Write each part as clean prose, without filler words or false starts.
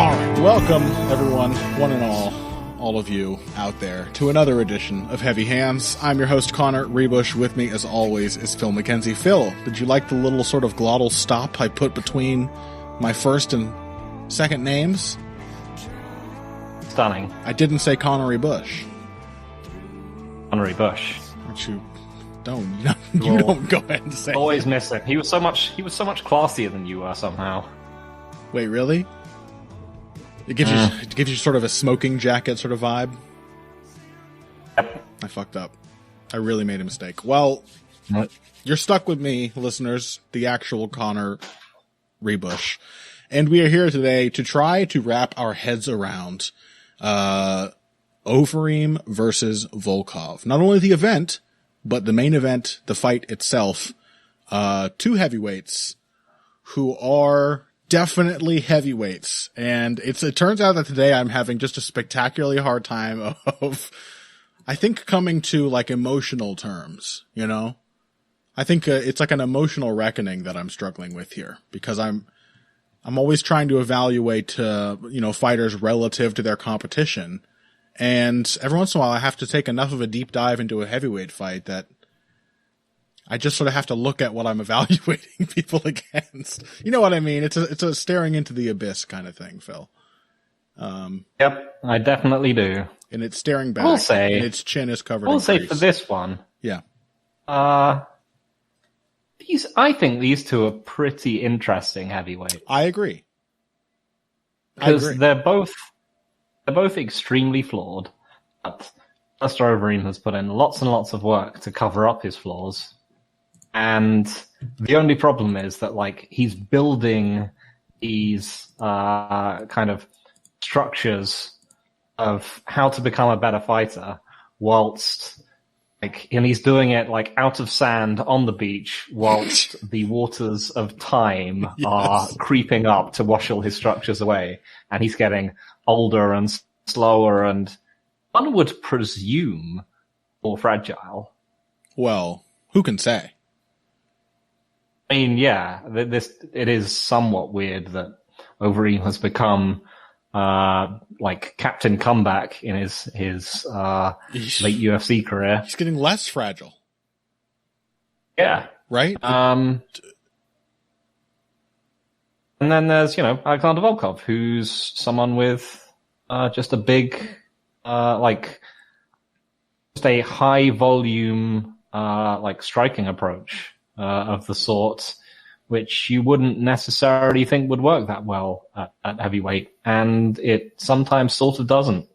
All right, welcome everyone, one and all of you out there, to another edition of Heavy Hands. I'm your host, Connor Rebush. With me, as always, is Phil McKenzie. Phil, did you like the little sort of glottal stop I put between my first and second names? Stunning. I didn't say Connery Bush. Connery Bush. Aren't you? You don't go ahead and say. Always miss it. He was so much classier than you were somehow. Wait, really? It gives you sort of a smoking jacket sort of vibe. Yep. I fucked up. I really made a mistake. Well, You're stuck with me, listeners, the actual Connor Rebush. And we are here today to try to wrap our heads around Overeem versus Volkov. Not only the event, but the main event, the fight itself. Two heavyweights who are definitely heavyweights. And it turns out that today I'm having just a spectacularly hard time of, I think, coming to like emotional terms, you know? I think it's like an emotional reckoning that I'm struggling with here, because I'm always trying to evaluate, fighters relative to their competition. And every once in a while I have to take enough of a deep dive into a heavyweight fight that I just sort of have to look at what I'm evaluating people against. You know what I mean? It's a staring into the abyss kind of thing, Phil. Yep, I definitely do. And it's staring back. We'll say, and its chin is covered in We'll say grease. for this one. Yeah. I think these two are pretty interesting heavyweights. I agree. Because they're both extremely flawed. But Mr. Overeem has put in lots and lots of work to cover up his flaws. And the only problem is that, like, he's building these kind of structures of how to become a better fighter, whilst, and he's doing it like out of sand on the beach, whilst the waters of time are creeping up to wash all his structures away, and he's getting older and slower, and one would presume more fragile. Well, who can say? I mean, yeah, it is somewhat weird that Overeem has become like Captain Comeback in his late UFC career. He's getting less fragile. Yeah. Right? And then there's, Alexander Volkov, who's someone with just a big, just a high volume, striking approach of the sort, which you wouldn't necessarily think would work that well at heavyweight, and it sometimes sort of doesn't.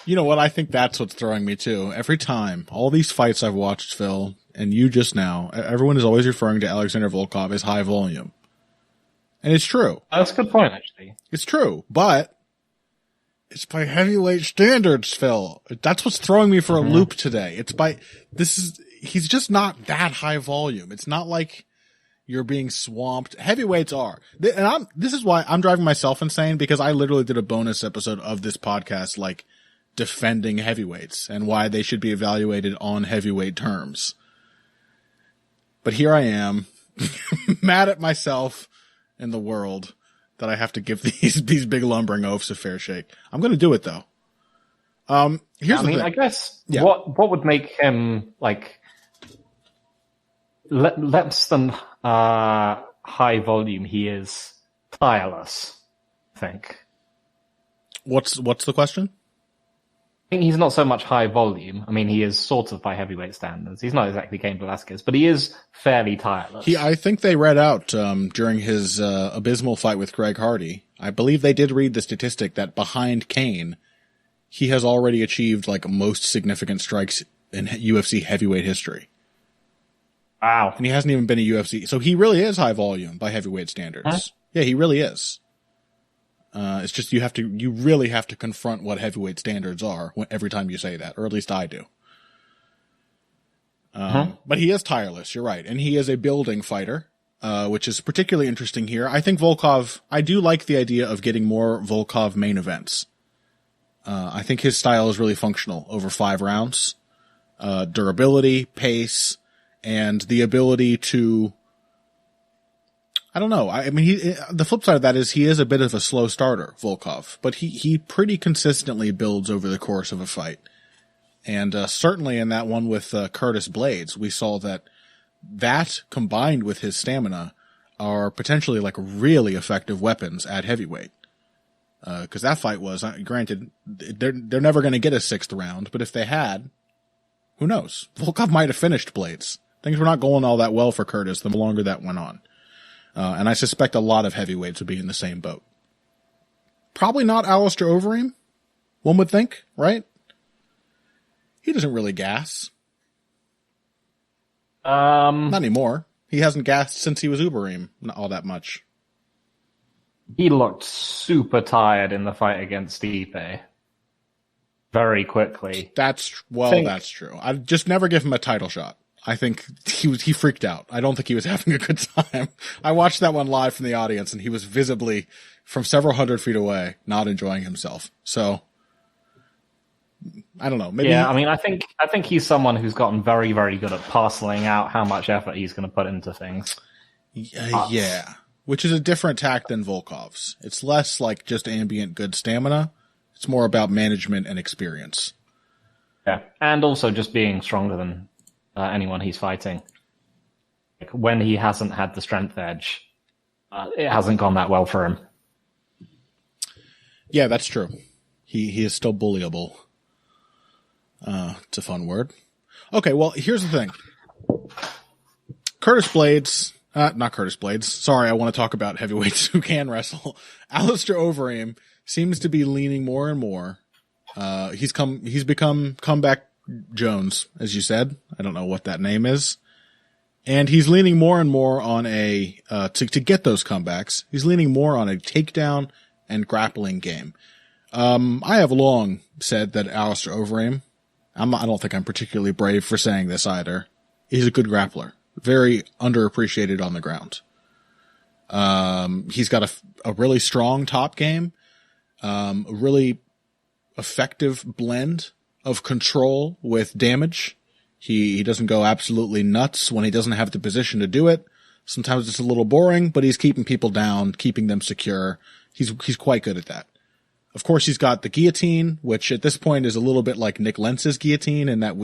You know what? I think that's what's throwing me too. Every time, all these fights I've watched, Phil, and you just now, everyone is always referring to Alexander Volkov as high volume. And it's true. That's a good point, actually. It's true, but it's by heavyweight standards, Phil. That's what's throwing me for a loop today. He's just not that high volume. It's not like you're being swamped. Heavyweights are. And this is why I'm driving myself insane, because I literally did a bonus episode of this podcast, like, defending heavyweights and why they should be evaluated on heavyweight terms. But here I am, mad at myself and the world that I have to give these big lumbering oafs a fair shake. I'm going to do it though. Here's the thing. I guess what would make him like less than high volume? He is tireless, I think. What's the question? I think he's not so much high volume. I mean, he is sort of by heavyweight standards. He's not exactly Cain Velasquez, but he is fairly tireless. I think they read out during his abysmal fight with Greg Hardy. I believe they did read the statistic that behind Cain, he has already achieved like most significant strikes in UFC heavyweight history. Wow. And he hasn't even been a UFC. So he really is high volume by heavyweight standards. Huh? Yeah, he really is. It's just you really have to confront what heavyweight standards are every time you say that, or at least I do. But he is tireless, you're right. And he is a building fighter, which is particularly interesting here. I think I do like the idea of getting more Volkov main events. I think his style is really functional over 5 rounds. Durability, pace, and the ability to I don't know. I mean, the flip side of that is he is a bit of a slow starter, Volkov, but he pretty consistently builds over the course of a fight. And certainly in that one with Curtis Blades, we saw that combined with his stamina are potentially like really effective weapons at heavyweight. Because that fight was, granted, they're never going to get a 6th round, but if they had, who knows? Volkov might have finished Blades. Things were not going all that well for Curtis the longer that went on. And I suspect a lot of heavyweights would be in the same boat. Probably not Alistair Overeem, one would think, right? He doesn't really gas. Not anymore. He hasn't gassed since he was Overeem, not all that much. He looked super tired in the fight against Stipe. Very quickly. That's true. I'd just never give him a title shot. I think he freaked out. I don't think he was having a good time. I watched that one live from the audience, and he was visibly, from several hundred feet away, not enjoying himself. So, I don't know. Maybe. Yeah, I mean, I think he's someone who's gotten very, very good at parceling out how much effort he's going to put into things. Yeah, which is a different tack than Volkov's. It's less like just ambient good stamina. It's more about management and experience. Yeah, and also just being stronger than anyone he's fighting. Like, when he hasn't had the strength edge, it hasn't gone that well for him. Yeah, that's true. He is still bullyable. It's a fun word. Okay, well, here's the thing. Not Curtis Blades. Sorry, I want to talk about heavyweights who can wrestle. Alistair Overeem seems to be leaning more and more. He's become comeback Jones, as you said. I don't know what that name is. And he's leaning more and more on to get those comebacks, he's leaning more on a takedown and grappling game. I have long said that Alistair Overeem, I don't think I'm particularly brave for saying this either, he's a good grappler. Very underappreciated on the ground. He's got a really strong top game, a really effective blend of control with damage. He doesn't go absolutely nuts when he doesn't have the position to do it. Sometimes it's a little boring, but he's keeping people down, keeping them secure. He's quite good at that. Of course, he's got the guillotine, which at this point is a little bit like Nick Lentz's guillotine in that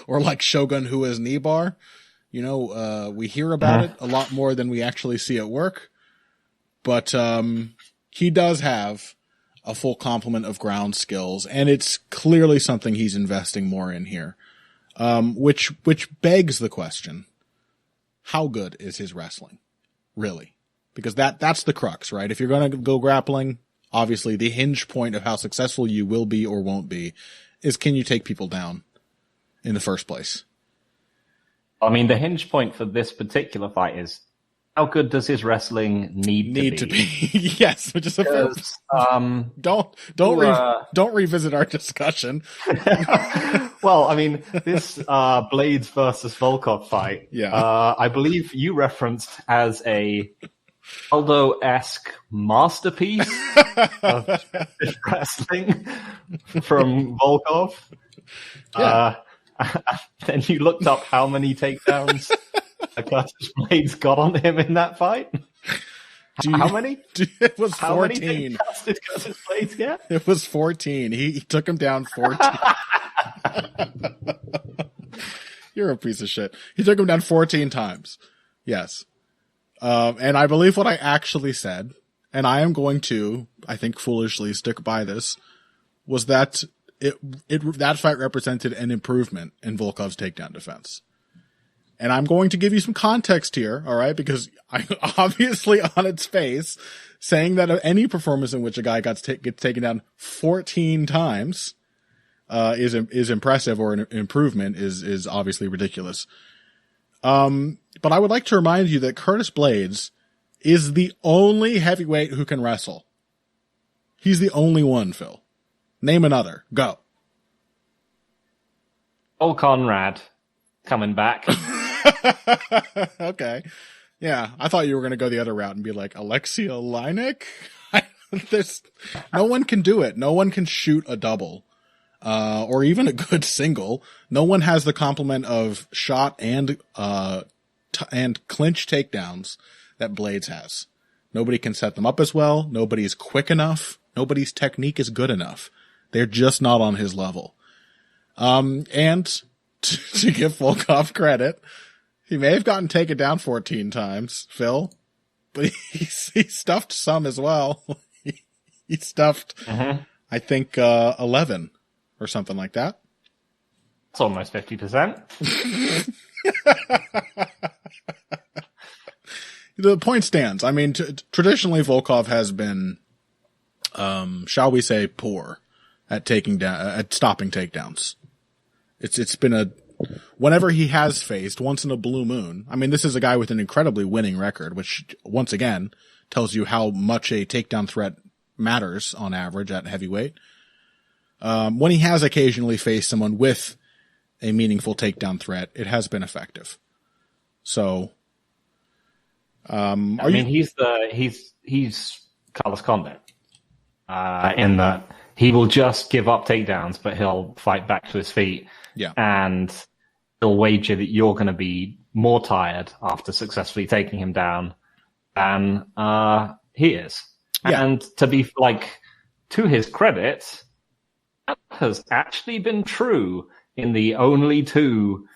or like Shogun Hua's knee bar. We hear about it a lot more than we actually see it work. But, he does have a full complement of ground skills, and it's clearly something he's investing more in here. Which begs the question, how good is his wrestling? Really? Because that's the crux, right? If you're going to go grappling, obviously the hinge point of how successful you will be or won't be is, can you take people down in the first place? I mean, the hinge point for this particular fight is, how good does his wrestling need to be? Yes, which is don't revisit our discussion. Well, I mean, this Blades versus Volkov fight, I believe you referenced as a Aldo-esque masterpiece of wrestling from Volkov. Yeah. Then you looked up how many takedowns Curtis Blades got on him in that fight. How many? It was 14. How many takedowns did Curtis Blades get? It was 14. He took him down 14. You're a piece of shit. He took him down 14 times. Yes. And I believe what I actually said, and I am going to, I think foolishly stick by this, was that that fight represented an improvement in Volkov's takedown defense. And I'm going to give you some context here, all right? Because I obviously on its face, saying that any performance in which a guy gets taken down 14 times is impressive, or an improvement is obviously ridiculous. But I would like to remind you that Curtis Blades is the only heavyweight who can wrestle. He's the only one, Phil. Name another. Go. Old Conrad coming back. Okay. Yeah, I thought you were going to go the other route and be like, Alexia Leinek? No one can do it. No one can shoot a double, or even a good single. No one has the complement of shot and clinch takedowns that Blades has. Nobody can set them up as well. Nobody's quick enough. Nobody's technique is good enough. They're just not on his level. And to give Volkov credit, he may have gotten taken down 14 times, Phil, but he stuffed some as well. He stuffed, I think, 11 or something like that. It's almost 50%. The point stands. I mean, traditionally Volkov has been, shall we say, poor at stopping takedowns. It's been whenever he has faced, once in a blue moon. I mean, this is a guy with an incredibly winning record, which once again tells you how much a takedown threat matters on average at heavyweight. When he has occasionally faced someone with a meaningful takedown threat, it has been effective. So, he's Carlos Condit, in that he will just give up takedowns, but he'll fight back to his feet. Yeah. And he'll wager that you're going to be more tired after successfully taking him down than he is. Yeah. And to be to his credit, that has actually been true in the only two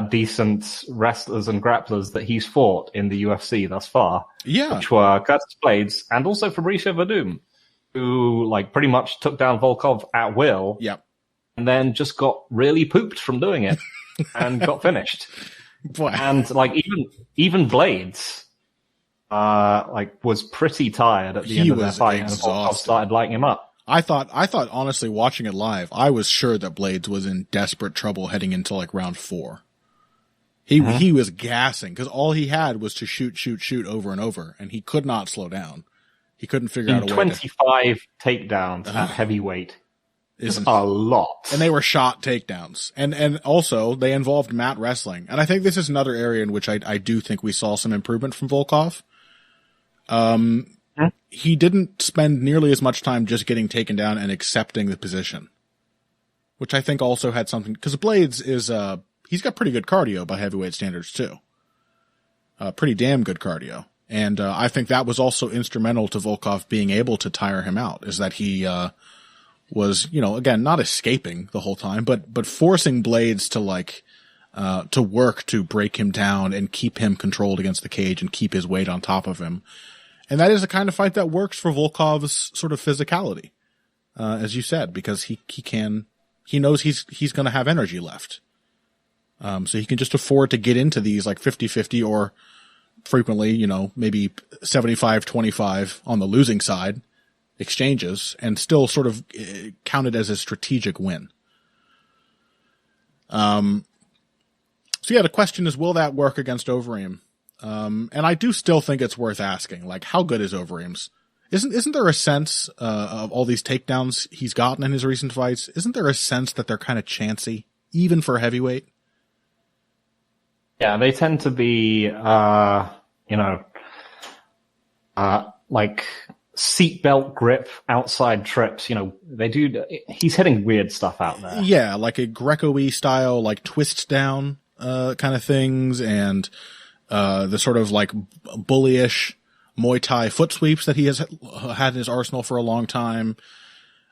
decent wrestlers and grapplers that he's fought in the UFC thus far. Yeah. Which were Curtis Blades and also Fabricio Verdum, who pretty much took down Volkov at will. Yep. And then just got really pooped from doing it and got finished. Boy. And even Blades was pretty tired at the end of their fight, and Volkov started lighting him up. I thought honestly, watching it live, I was sure that Blades was in desperate trouble heading into round 4. He was gassing because all he had was to shoot over and over, and he could not slow down. He couldn't figure out a way. 25 takedowns at heavyweight is a lot, and they were shot takedowns, and also they involved mat wrestling, and I think this is another area in which I do think we saw some improvement from Volkov. He didn't spend nearly as much time just getting taken down and accepting the position, which I think also had something, because Blades is, he's got pretty good cardio by heavyweight standards too. Pretty damn good cardio. And, I think that was also instrumental to Volkov being able to tire him out, is that he, was, again, not escaping the whole time, but forcing Blades to work to break him down and keep him controlled against the cage and keep his weight on top of him. And that is the kind of fight that works for Volkov's sort of physicality, as you said, because he knows he's going to have energy left. So he can just afford to get into these 50-50 or frequently, maybe 75-25 on the losing side exchanges and still sort of count it as a strategic win. So yeah, the question is, will that work against Overeem? And I do still think it's worth asking, how good is Overeem's? Isn't there a sense, of all these takedowns he's gotten in his recent fights? Isn't there a sense that they're kind of chancy, even for heavyweight? Yeah, they tend to be, seatbelt grip, outside trips. They do. He's hitting weird stuff out there. Yeah, like a Greco-y style, twist down, kind of things, and the sort of bullyish Muay Thai foot sweeps that he has had in his arsenal for a long time.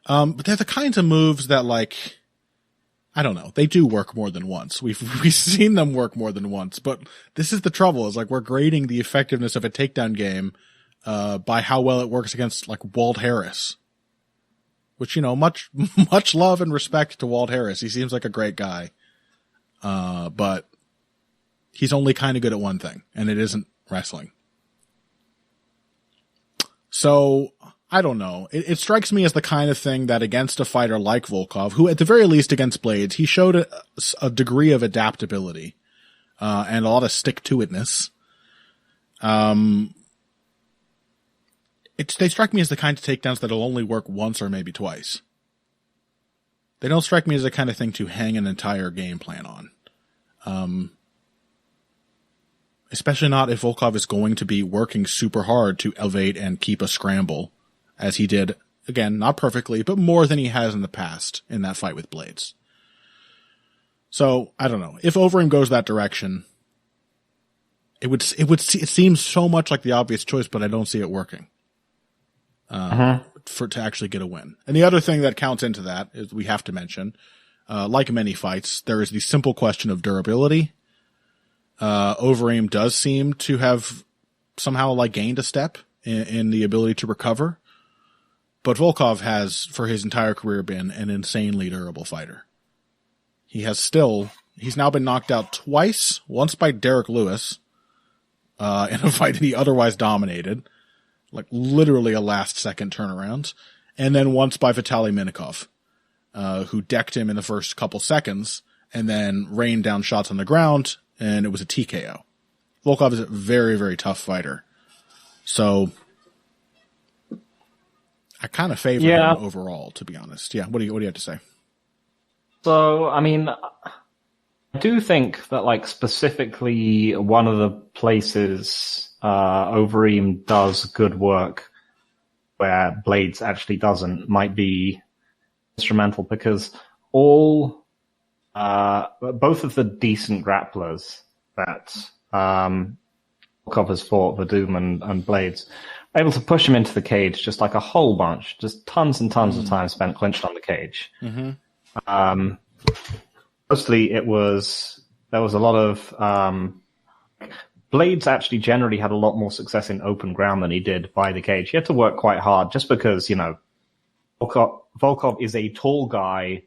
But they're the kinds of moves that I don't know, they do work more than once. We've seen them work more than once, but this is the trouble, is we're grading the effectiveness of a takedown game, by how well it works against Walt Harris. Which, much love and respect to Walt Harris. He seems like a great guy. But he's only kind of good at one thing, and it isn't wrestling. So, I don't know. It strikes me as the kind of thing that against a fighter like Volkov, who at the very least against Blades, he showed a degree of adaptability, and a lot of stick-to-itness. They strike me as the kind of takedowns that'll only work once or maybe twice. They don't strike me as the kind of thing to hang an entire game plan on. Especially not if Volkov is going to be working super hard to elevate and keep a scramble, as he did, again, not perfectly, but more than he has in the past in that fight with Blades. So, I don't know. If Overeem goes that direction, it seems so much like the obvious choice, but I don't see it working. To actually get a win. And the other thing that counts into that is we have to mention, like many fights, there is the simple question of durability. Overeem does seem to have somehow gained a step in the ability to recover. But Volkov has, for his entire career, been an insanely durable fighter. He's now been knocked out twice, once by Derek Lewis, in a fight that he otherwise dominated, literally a last-second turnaround, and then once by Vitaly Minikov, who decked him in the first couple seconds, and then rained down shots on the ground, and it was a TKO. Volkov is a very, very tough fighter. So I kind of favor him overall, to be honest. Yeah, what do you have to say? So, I mean, I do think that, specifically one of the places Overeem does good work where Blades actually doesn't might be instrumental, because both of the decent grapplers that Volkov has fought, Vadum and Blades, are able to push him into the cage just a whole bunch, just tons and tons of time spent clinched on the cage. Mostly there was a lot of Blades actually generally had a lot more success in open ground than he did by the cage. He had to work quite hard just because, Volkov is a tall guy,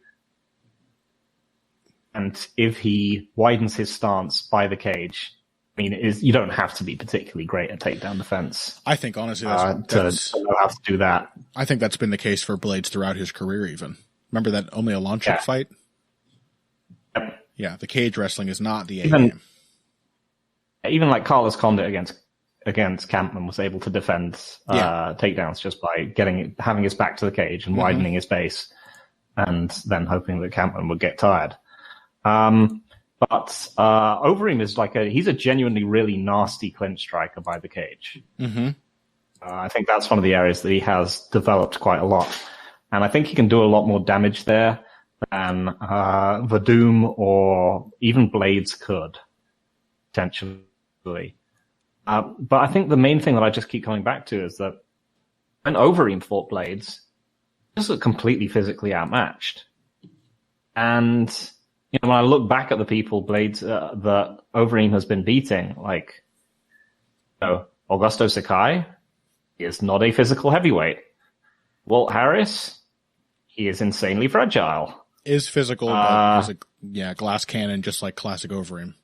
and if he widens his stance by the cage, you don't have to be particularly great at takedown defense. I think, honestly, to know how to do that. I think that's been the case for Blades throughout his career, even. Remember that only a Lonchuk fight? Yep. Yeah, the cage wrestling is not the A-game. Even Carlos Condit against Campman was able to defend takedowns just by having his back to the cage and widening his base, and then hoping that Campman would get tired. But Overeem is he's a genuinely really nasty clinch striker by the cage. I think that's one of the areas that he has developed quite a lot, and I think he can do a lot more damage there than Vadum or even Blades could potentially. But I think the main thing that I just keep coming back to is that when Overeem fought Blades, he was completely physically outmatched. And when I look back at the people Blades that Overeem has been beating, Augusto Sakai, he is not a physical heavyweight. Walt Harris, he is insanely fragile. Is physical, but is glass cannon, just like classic Overeem.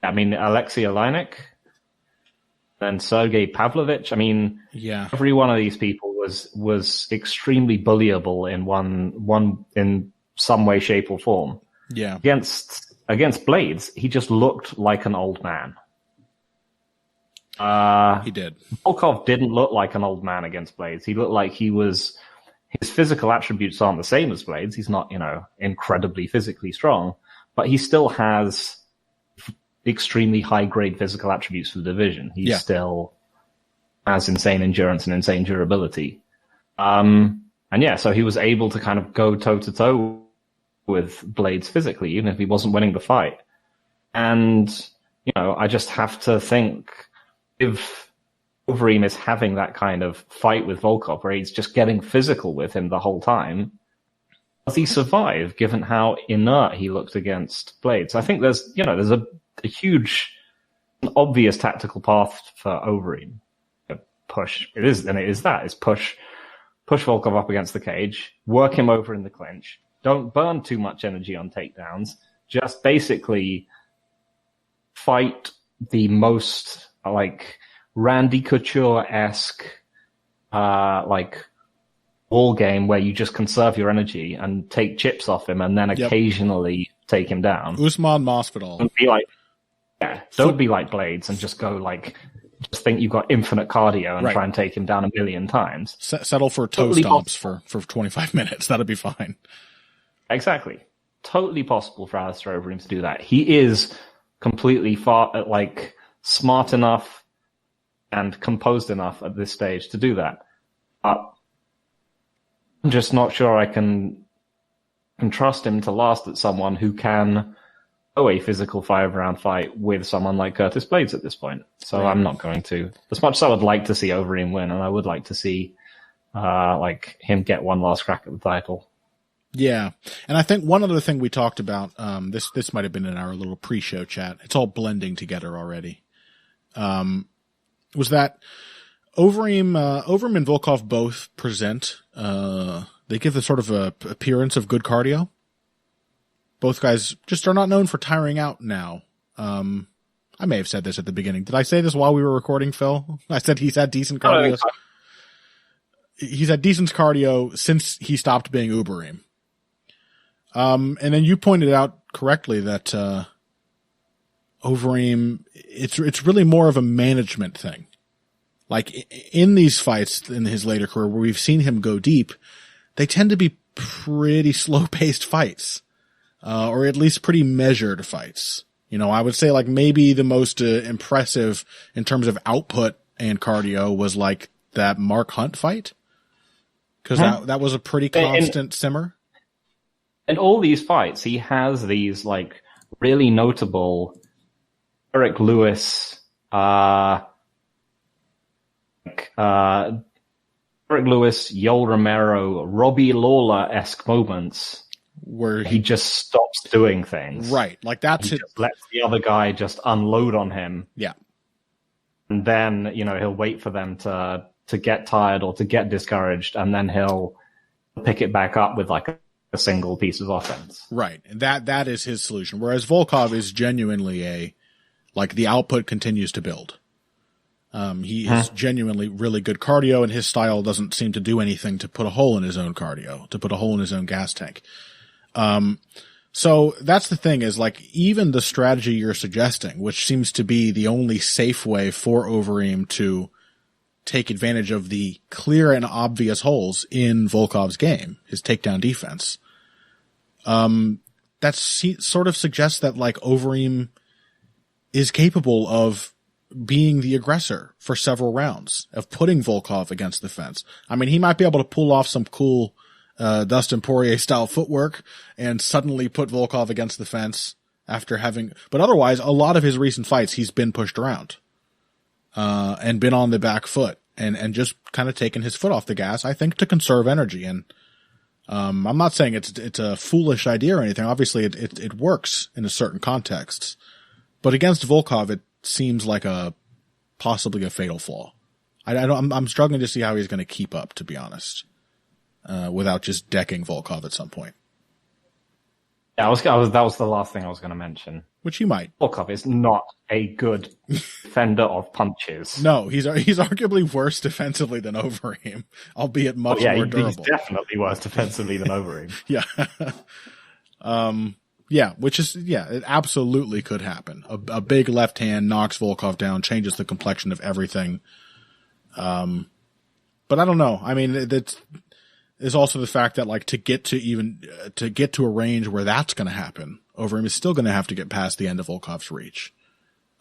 Alexei Oleinik, then Sergei Pavlovich. Every one of these people was extremely bullyable in some way, shape, or form. Yeah. Against Blades, he just looked like an old man. He did. Volkov didn't look like an old man against Blades. He looked like his physical attributes aren't the same as Blades. He's not, incredibly physically strong, but he still has extremely high-grade physical attributes for the division. He still has insane endurance and insane durability. So he was able to kind of go toe-to-toe with Blades physically, even if he wasn't winning the fight. And, I just have to think, if Overeem is having that kind of fight with Volkov, where he's just getting physical with him the whole time, does he survive, given how inert he looked against Blades? I think there's a huge, obvious tactical path for Overeem. Push. It is push Volkov up against the cage, work him over in the clinch, don't burn too much energy on takedowns, just basically fight the most, Randy Couture-esque, ball game where you just conserve your energy and take chips off him and then occasionally take him down. Usman Masvidal. Don't be like Blades and just go just think you've got infinite cardio and try and take him down a million times. Settle for toe stomps for 25 minutes. That'll be fine. Exactly. Totally possible for Alistair Overeem to do that. He is completely smart enough and composed enough at this stage to do that. I'm just not sure I can trust him to last at someone who can a physical 5-round fight with someone like Curtis Blades at this point. So I'm not going to. As much as I would like to see Overeem win, and I would like to see him get one last crack at the title. Yeah. And I think one other thing we talked about, this might have been in our little pre-show chat. It's all blending together already. Was that Overeem and Volkov both present, they give the sort of a appearance of good cardio. Both guys just are not known for tiring out now. I may have said this at the beginning. Did I say this while we were recording, Phil? I said he's had decent cardio. He's had decent cardio since he stopped being Overeem. And then you pointed out correctly that, Overeem, it's really more of a management thing. Like in these fights in his later career where we've seen him go deep, they tend to be pretty slow paced fights, or at least pretty measured fights. You know, I would say like maybe the most impressive in terms of output and cardio was like that Mark Hunt fight. Cause that was a pretty constant simmer. In all these fights, he has these like really notable Eric Lewis, Yoel Romero, Robbie Lawler-esque moments where he just stops doing things. Right. Like that's it. Just lets the other guy just unload on him. Yeah. And then, you know, he'll wait for them to get tired or to get discouraged, and then he'll pick it back up with like a single piece of offense. Right. And that is his solution. Whereas Volkov is genuinely like the output continues to build. He is genuinely really good cardio, and his style doesn't seem to do anything to put a hole in his own cardio, to put a hole in his own gas tank. So that's the thing is like even the strategy you're suggesting, which seems to be the only safe way for Overeem to take advantage of the clear and obvious holes in Volkov's game, his takedown defense. That sort of suggests that like Overeem is capable of being the aggressor for several rounds, of putting Volkov against the fence. I mean, he might be able to pull off some cool, Dustin Poirier style footwork and suddenly put Volkov against the fence but otherwise a lot of his recent fights, he's been pushed around, and been on the back foot and just kind of taken his foot off the gas, I think, to conserve energy. And, I'm not saying it's a foolish idea or anything. Obviously it works in a certain context, but against Volkov, it seems like possibly a fatal flaw. I'm struggling to see how he's going to keep up, to be honest, without just decking Volkov at some point. Yeah, that was the last thing I was going to mention. Which he might. Volkov is not a good defender of punches. No, he's arguably worse defensively than Overeem, albeit much more durable. He's definitely worse defensively than Overeem. Yeah. It absolutely could happen. A big left hand knocks Volkov down, changes the complexion of everything. But I don't know. I mean, there's also the fact that like to get to a range where that's going to happen, Overeem is still going to have to get past the end of Volkov's reach.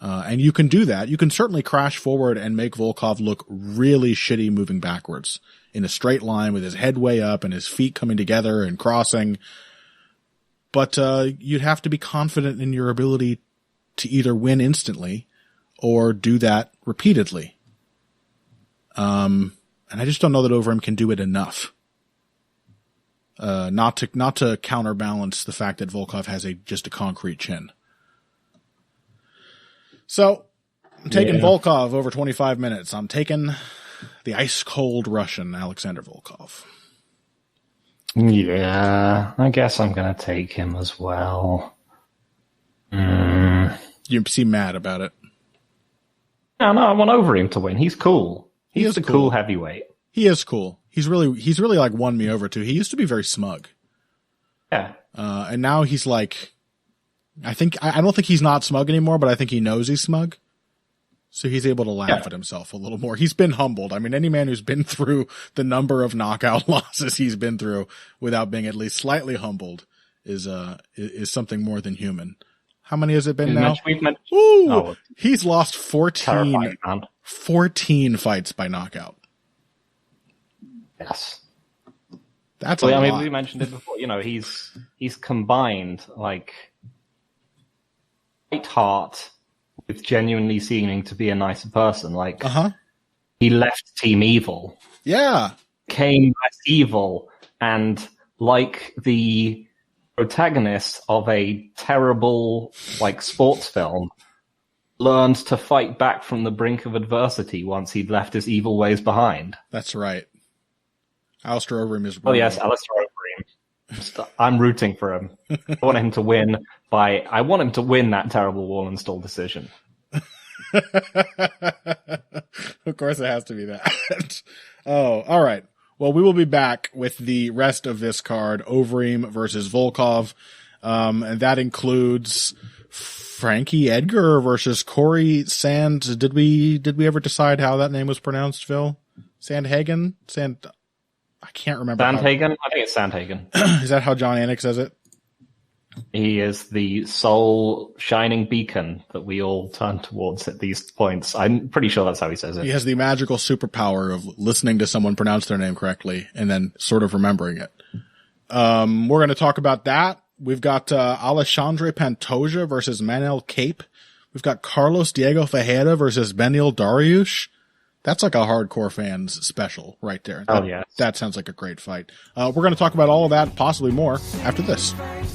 And you can do that. You can certainly crash forward and make Volkov look really shitty moving backwards in a straight line with his head way up and his feet coming together and crossing. But you'd have to be confident in your ability to either win instantly or do that repeatedly. And I just don't know that Overeem can do it enough. Not to counterbalance the fact that Volkov has just a concrete chin. So I'm taking Volkov over 25 minutes. I'm taking the ice cold Russian Alexander Volkov. Yeah, I guess I'm going to take him as well. You seem mad about it. No, I want Overeem to win. He's cool. He's a cool heavyweight. He is cool. He's really like won me over too. He used to be very smug. Yeah. And now he's like, I don't think he's not smug anymore, but I think he knows he's smug. So he's able to laugh at himself a little more. He's been humbled. I mean, any man who's been through the number of knockout losses he's been through without being at least slightly humbled is something more than human. How many has it been now? He's lost 14 fights by knockout. Yes. That's a lot. I mean, we mentioned it before. You know, he's combined like light heart with genuinely seeming to be a nicer person. Like, he left Team Evil. Yeah. Came as evil, and like the protagonist of a terrible, like, sports film, learned to fight back from the brink of adversity once he'd left his evil ways behind. That's right. Alistair Overeem is... Oh, yes, Alistair Overeem. I'm rooting for him. I want him to win that terrible wall install decision. Of course it has to be that. Oh, all right. Well, we will be back with the rest of this card, Overeem versus Volkov. And that includes Frankie Edgar versus Corey Sand. Did we ever decide how that name was pronounced, Phil? Sandhagen? I can't remember. Sandhagen? I think it's Sandhagen. Is that how John Anik says it? He is the sole shining beacon that we all turn towards at these points. I'm pretty sure that's how he says it. He has the magical superpower of listening to someone pronounce their name correctly and then sort of remembering it. We're going to talk about that. We've got Alexandre Pantoja versus Manel Cape. We've got Carlos Diego Ferreira versus Benil Dariush. That's like a hardcore fans special right there. Yeah. That sounds like a great fight. We're going to talk about all of that, possibly more, after this.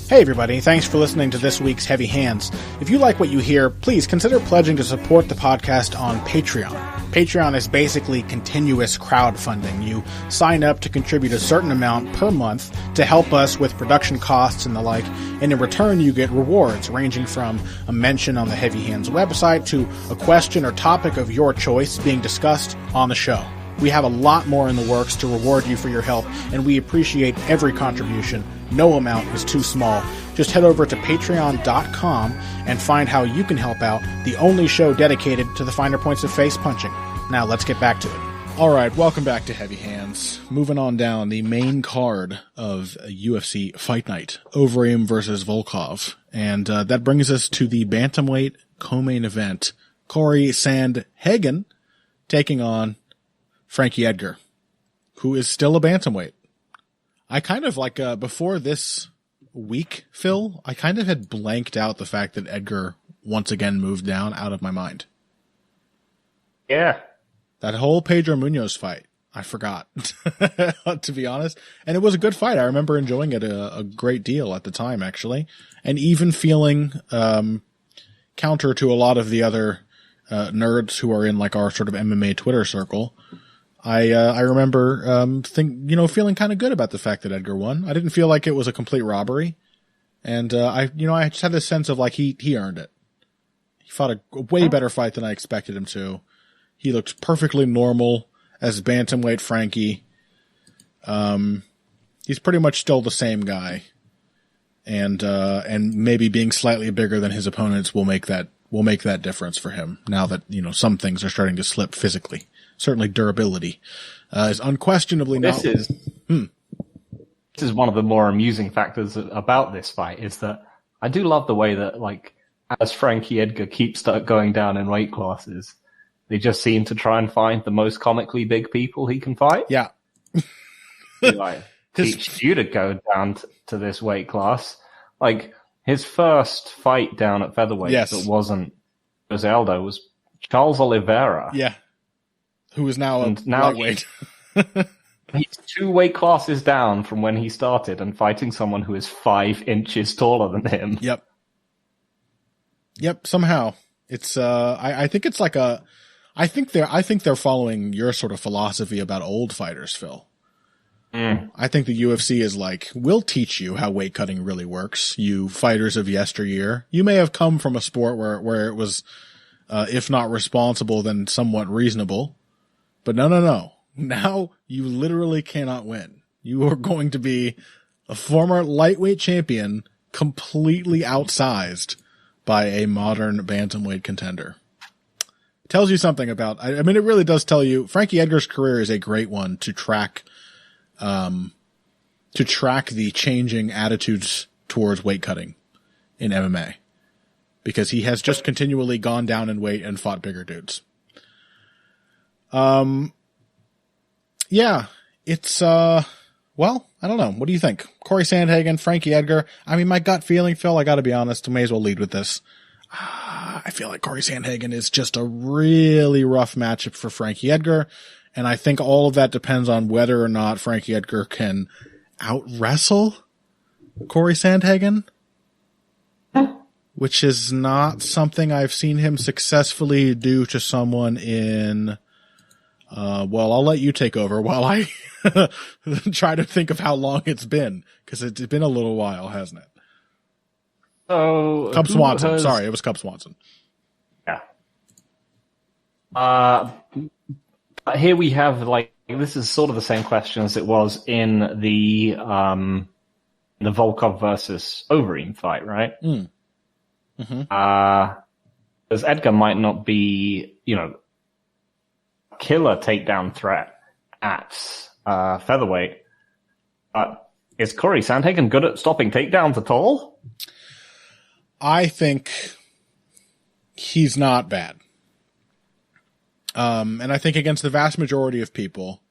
Hey everybody, thanks for listening to this week's Heavy Hands. If you like what you hear, please consider pledging to support the podcast on Patreon. Patreon is basically continuous crowdfunding. You sign up to contribute a certain amount per month to help us with production costs and the like, and in return you get rewards ranging from a mention on the Heavy Hands website to a question or topic of your choice being discussed on the show. We have a lot more in the works to reward you for your help, and we appreciate every contribution. No amount is too small. Just head over to patreon.com and find how you can help out, the only show dedicated to the finer points of face punching. Now let's get back to it. All right, welcome back to Heavy Hands. Moving on down the main card of UFC Fight Night, Overeem versus Volkov. And that brings us to the bantamweight co-main event. Corey Sandhagen taking on Frankie Edgar, who is still a bantamweight. I kind of like, before this week, Phil, I kind of had blanked out the fact that Edgar once again moved down out of my mind. Yeah. That whole Pedro Munoz fight, I forgot, to be honest. And it was a good fight. I remember enjoying it a great deal at the time, actually. And even feeling, counter to a lot of the other, nerds who are in like our sort of MMA Twitter circle. I remember, feeling kind of good about the fact that Edgar won. I didn't feel like it was a complete robbery. And, I just had this sense of like he earned it. He fought a way better fight than I expected him to. He looked perfectly normal as bantamweight Frankie. He's pretty much still the same guy. And maybe being slightly bigger than his opponents will make that difference for him now that, some things are starting to slip physically. Certainly durability, is unquestionably not. This is one of the more amusing factors about this fight is that I do love the way that, like, as Frankie Edgar keeps going down in weight classes, they just seem to try and find the most comically big people he can fight. Yeah. Like, teach you to go down to this weight class. Like, his first fight down at featherweight that wasn't Jose Aldo was Charles Oliveira. Yeah. Who is now lightweight. He's 2 weight classes down from when he started and fighting someone who is 5 inches taller than him. Yep. Somehow it's, I think it's like I think they're following your sort of philosophy about old fighters, Phil. I think the UFC is like, we'll teach you how weight cutting really works. You fighters of yesteryear, you may have come from a sport where it was, if not responsible, then somewhat reasonable. But no. Now you literally cannot win. You are going to be a former lightweight champion completely outsized by a modern bantamweight contender. It tells you something about, I mean, it really does tell you, Frankie Edgar's career is a great one to track the changing attitudes towards weight cutting in MMA. Because he has just continually gone down in weight and fought bigger dudes. Yeah, it's, well, I don't know. What do you think? Corey Sandhagen, Frankie Edgar. I mean, my gut feeling, Phil, I gotta be honest, I may as well lead with this. I feel like Corey Sandhagen is just a really rough matchup for Frankie Edgar. And I think all of that depends on whether or not Frankie Edgar can out-wrestle Corey Sandhagen, which is not something I've seen him successfully do to someone in... well, I'll let you take over while I try to think of how long it's been, because it's been a little while, hasn't it? So Cub Swanson. Sorry, it was Cub Swanson. Yeah. Here we have, like, this is sort of the same question as it was in the Volkov versus Overeem fight, right? Mm. Mm-hmm. Because Edgar might not be, killer takedown threat at featherweight. Is Corey Sandhagen good at stopping takedowns at all? I think he's not bad. And I think against the vast majority of people,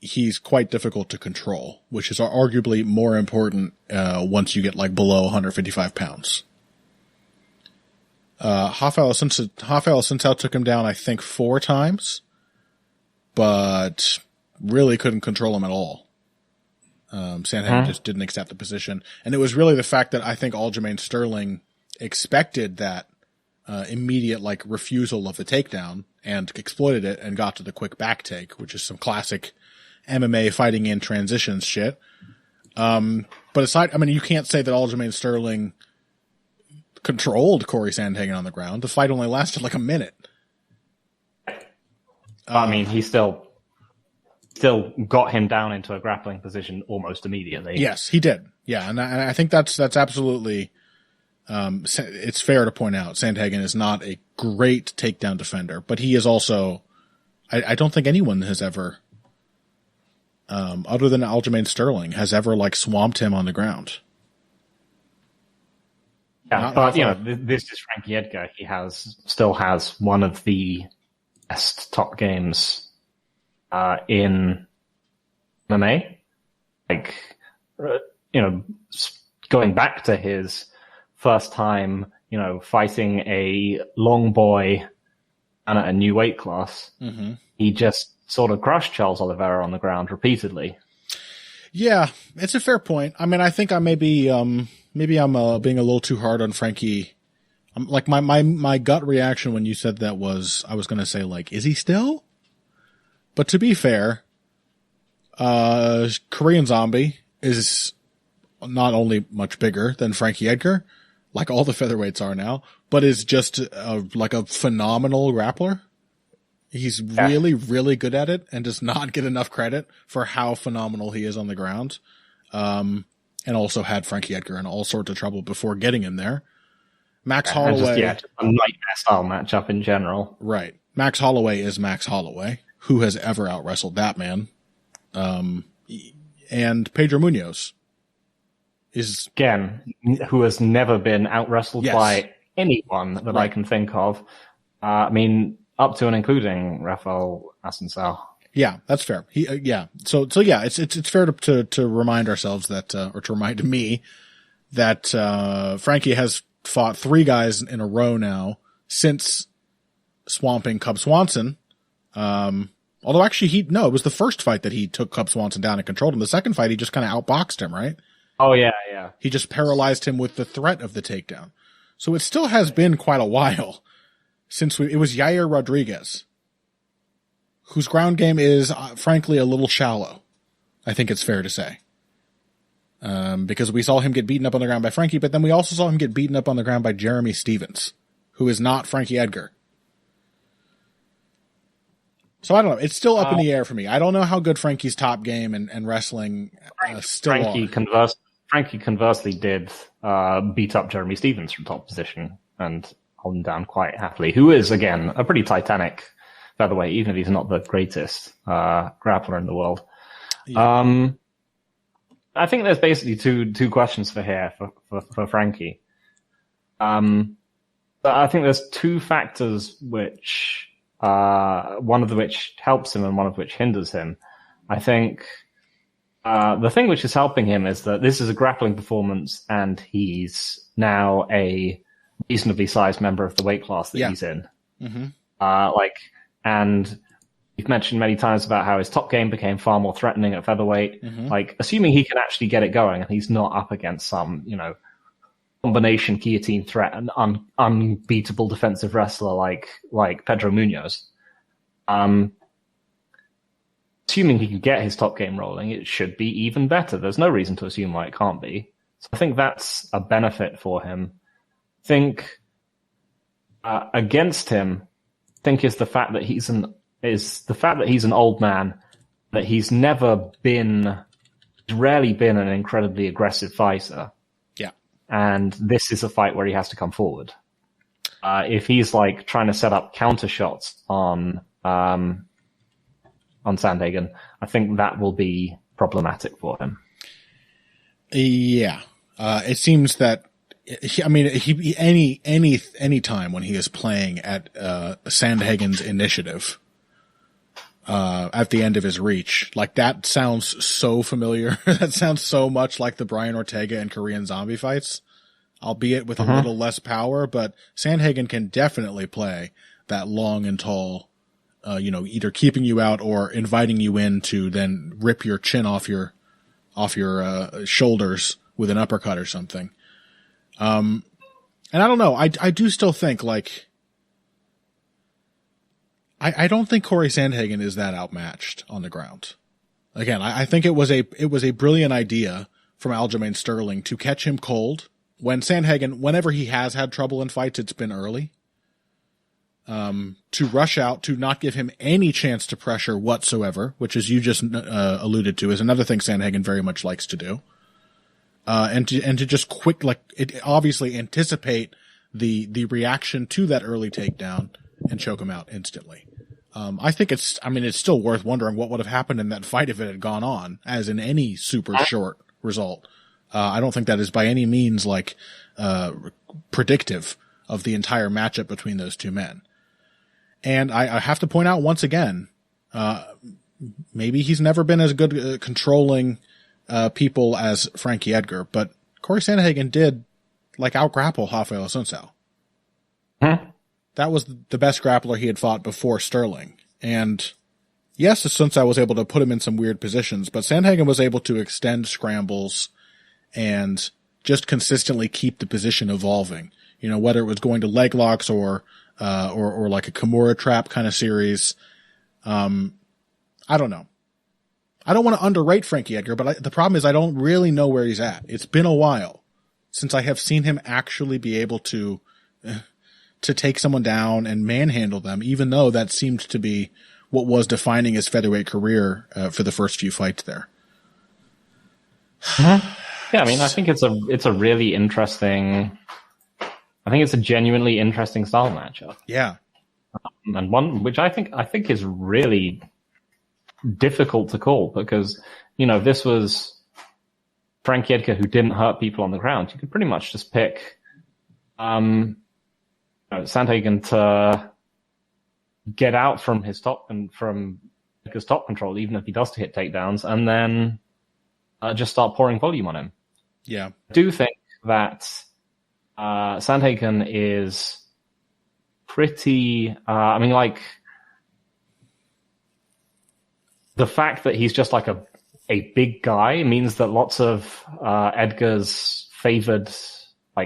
he's quite difficult to control, which is arguably more important once you get like below 155 pounds. Rafael Assunção took him down, I think, 4 times, but really couldn't control him at all. Sandhagen just didn't accept the position. And it was really the fact that I think Aljamain Sterling expected that immediate like refusal of the takedown and exploited it and got to the quick back take, which is some classic MMA fighting in transitions shit. But aside, you can't say that Aljamain Sterling controlled Corey Sandhagen on the ground. The fight only lasted like a minute. He still got him down into a grappling position almost immediately. Yes, he did. Yeah, and I think that's absolutely. It's fair to point out Sandhagen is not a great takedown defender, but he is also. I don't think anyone has ever, other than Aljamain Sterling, has ever like swamped him on the ground. Yeah, this is Frankie Edgar. He still has one of the best top games in MMA. Like, going back to his first time, fighting a long boy and at a new weight class, he just sort of crushed Charles Oliveira on the ground repeatedly. Yeah, it's a fair point. I think I may be, maybe I'm being a little too hard on Frankie. Like my gut reaction when you said that was, I was going to say like, is he still? But to be fair, Korean Zombie is not only much bigger than Frankie Edgar, like all the featherweights are now, but is just like a phenomenal grappler. He's really, really good at it and does not get enough credit for how phenomenal he is on the ground. And also had Frankie Edgar in all sorts of trouble before getting him there. Max Holloway. Just a nightmare style matchup in general. Right. Max Holloway is Max Holloway. Who has ever out-wrestled that man? And Pedro Munoz is... Again, who has never been out-wrestled by anyone that I can think of. Up to and including Rafael Assunção. Yeah, that's fair. So yeah, it's fair to remind ourselves that, or to remind me that, Frankie has fought 3 guys in a row now since swamping Cub Swanson. Although actually it was the first fight that he took Cub Swanson down and controlled him. The second fight, he just kind of outboxed him, right? Oh yeah. He just paralyzed him with the threat of the takedown. So it still has been quite a while since it was Yair Rodriguez, whose ground game is, frankly, a little shallow. I think it's fair to say. Because we saw him get beaten up on the ground by Frankie, but then we also saw him get beaten up on the ground by Jeremy Stevens, who is not Frankie Edgar. So I don't know. It's still up in the air for me. I don't know how good Frankie's top game and wrestling still are. Frankie conversely did beat up Jeremy Stevens from top position and hold him down quite happily, who is, again, a pretty titanic featherweight, even if he's not the greatest grappler in the world. Yeah. I think there's basically two questions for Frankie. But I think there's 2 factors which, one of which helps him and one of which hinders him. I think the thing which is helping him is that this is a grappling performance and he's now a reasonably sized member of the weight class that he's in. Mm-hmm. And you've mentioned many times about how his top game became far more threatening at featherweight. Mm-hmm. Like, assuming he can actually get it going and he's not up against some, combination guillotine threat and unbeatable defensive wrestler like Pedro Munoz. Assuming he can get his top game rolling, it should be even better. There's no reason to assume why it can't be. So I think that's a benefit for him. I think against him, is the fact that he's an old man, that he's rarely been an incredibly aggressive fighter. Yeah. And this is a fight where he has to come forward. If he's trying to set up counter shots on Sandhagen, I think that will be problematic for him. Yeah. It seems that any time when he is playing at Sandhagen's initiative, at the end of his reach, that sounds so familiar. That sounds so much like the Brian Ortega and Korean Zombie fights, albeit with a little less power. But Sandhagen can definitely play that long and tall, either keeping you out or inviting you in to then rip your chin off your shoulders with an uppercut or something. And I don't know. I do still think I don't think Corey Sandhagen is that outmatched on the ground. Again, I think it was a brilliant idea from Aljamain Sterling to catch him cold when Sandhagen, whenever he has had trouble in fights, it's been early. To rush out, to not give him any chance to pressure whatsoever, which, as you just alluded to, is another thing Sandhagen very much likes to do. And to just obviously anticipate the reaction to that early takedown and choke him out instantly. I think it's still worth wondering what would have happened in that fight if it had gone on, as in any super short result. I don't think that is by any means predictive of the entire matchup between those two men. And I have to point out once again, maybe he's never been as good controlling people as Frankie Edgar, but Corey Sandhagen did out-grapple Rafael Assunção. That was the best grappler he had fought before Sterling. And yes, Assunção was able to put him in some weird positions, but Sandhagen was able to extend scrambles and just consistently keep the position evolving. Whether it was going to leg locks or like a Kimura trap kind of series. I don't know. I don't want to underrate Frankie Edgar, but the problem is I don't really know where he's at. It's been a while since I have seen him actually be able to take someone down and manhandle them, even though that seemed to be what was defining his featherweight career for the first few fights there. Yeah, I think it's a really interesting. I think it's a genuinely interesting style matchup. Yeah, and one which I think is really difficult to call because this was Frankie Edgar who didn't hurt people on the ground. You could pretty much just pick Sandhagen to get out from his top and from Edgar's top control, even if he does hit takedowns, and then just start pouring volume on him. Yeah, I do think that Sandhagen is pretty. The fact that he's just a big guy means that lots of Edgar's favored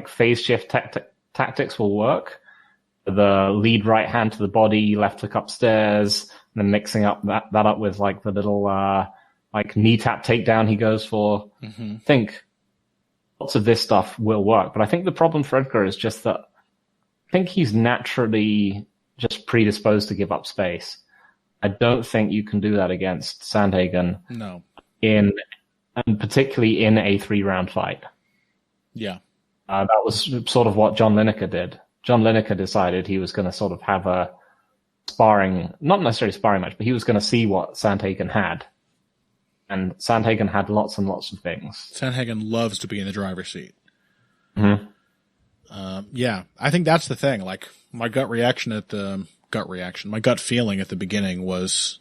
phase shift tactics will work. The lead right hand to the body, left hook upstairs, and then mixing up that up with the little knee tap takedown he goes for. Mm-hmm. I think lots of this stuff will work, but I think the problem for Edgar is just that I think he's naturally just predisposed to give up space. I don't think you can do that against Sandhagen. No. And particularly in a 3-round fight. Yeah. That was sort of what John Lineker did. John Lineker decided he was going to sort of have a sparring, not necessarily sparring match, but he was going to see what Sandhagen had. And Sandhagen had lots and lots of things. Sandhagen loves to be in the driver's seat. Mm-hmm. Yeah, I think that's the thing. My gut feeling at the beginning was,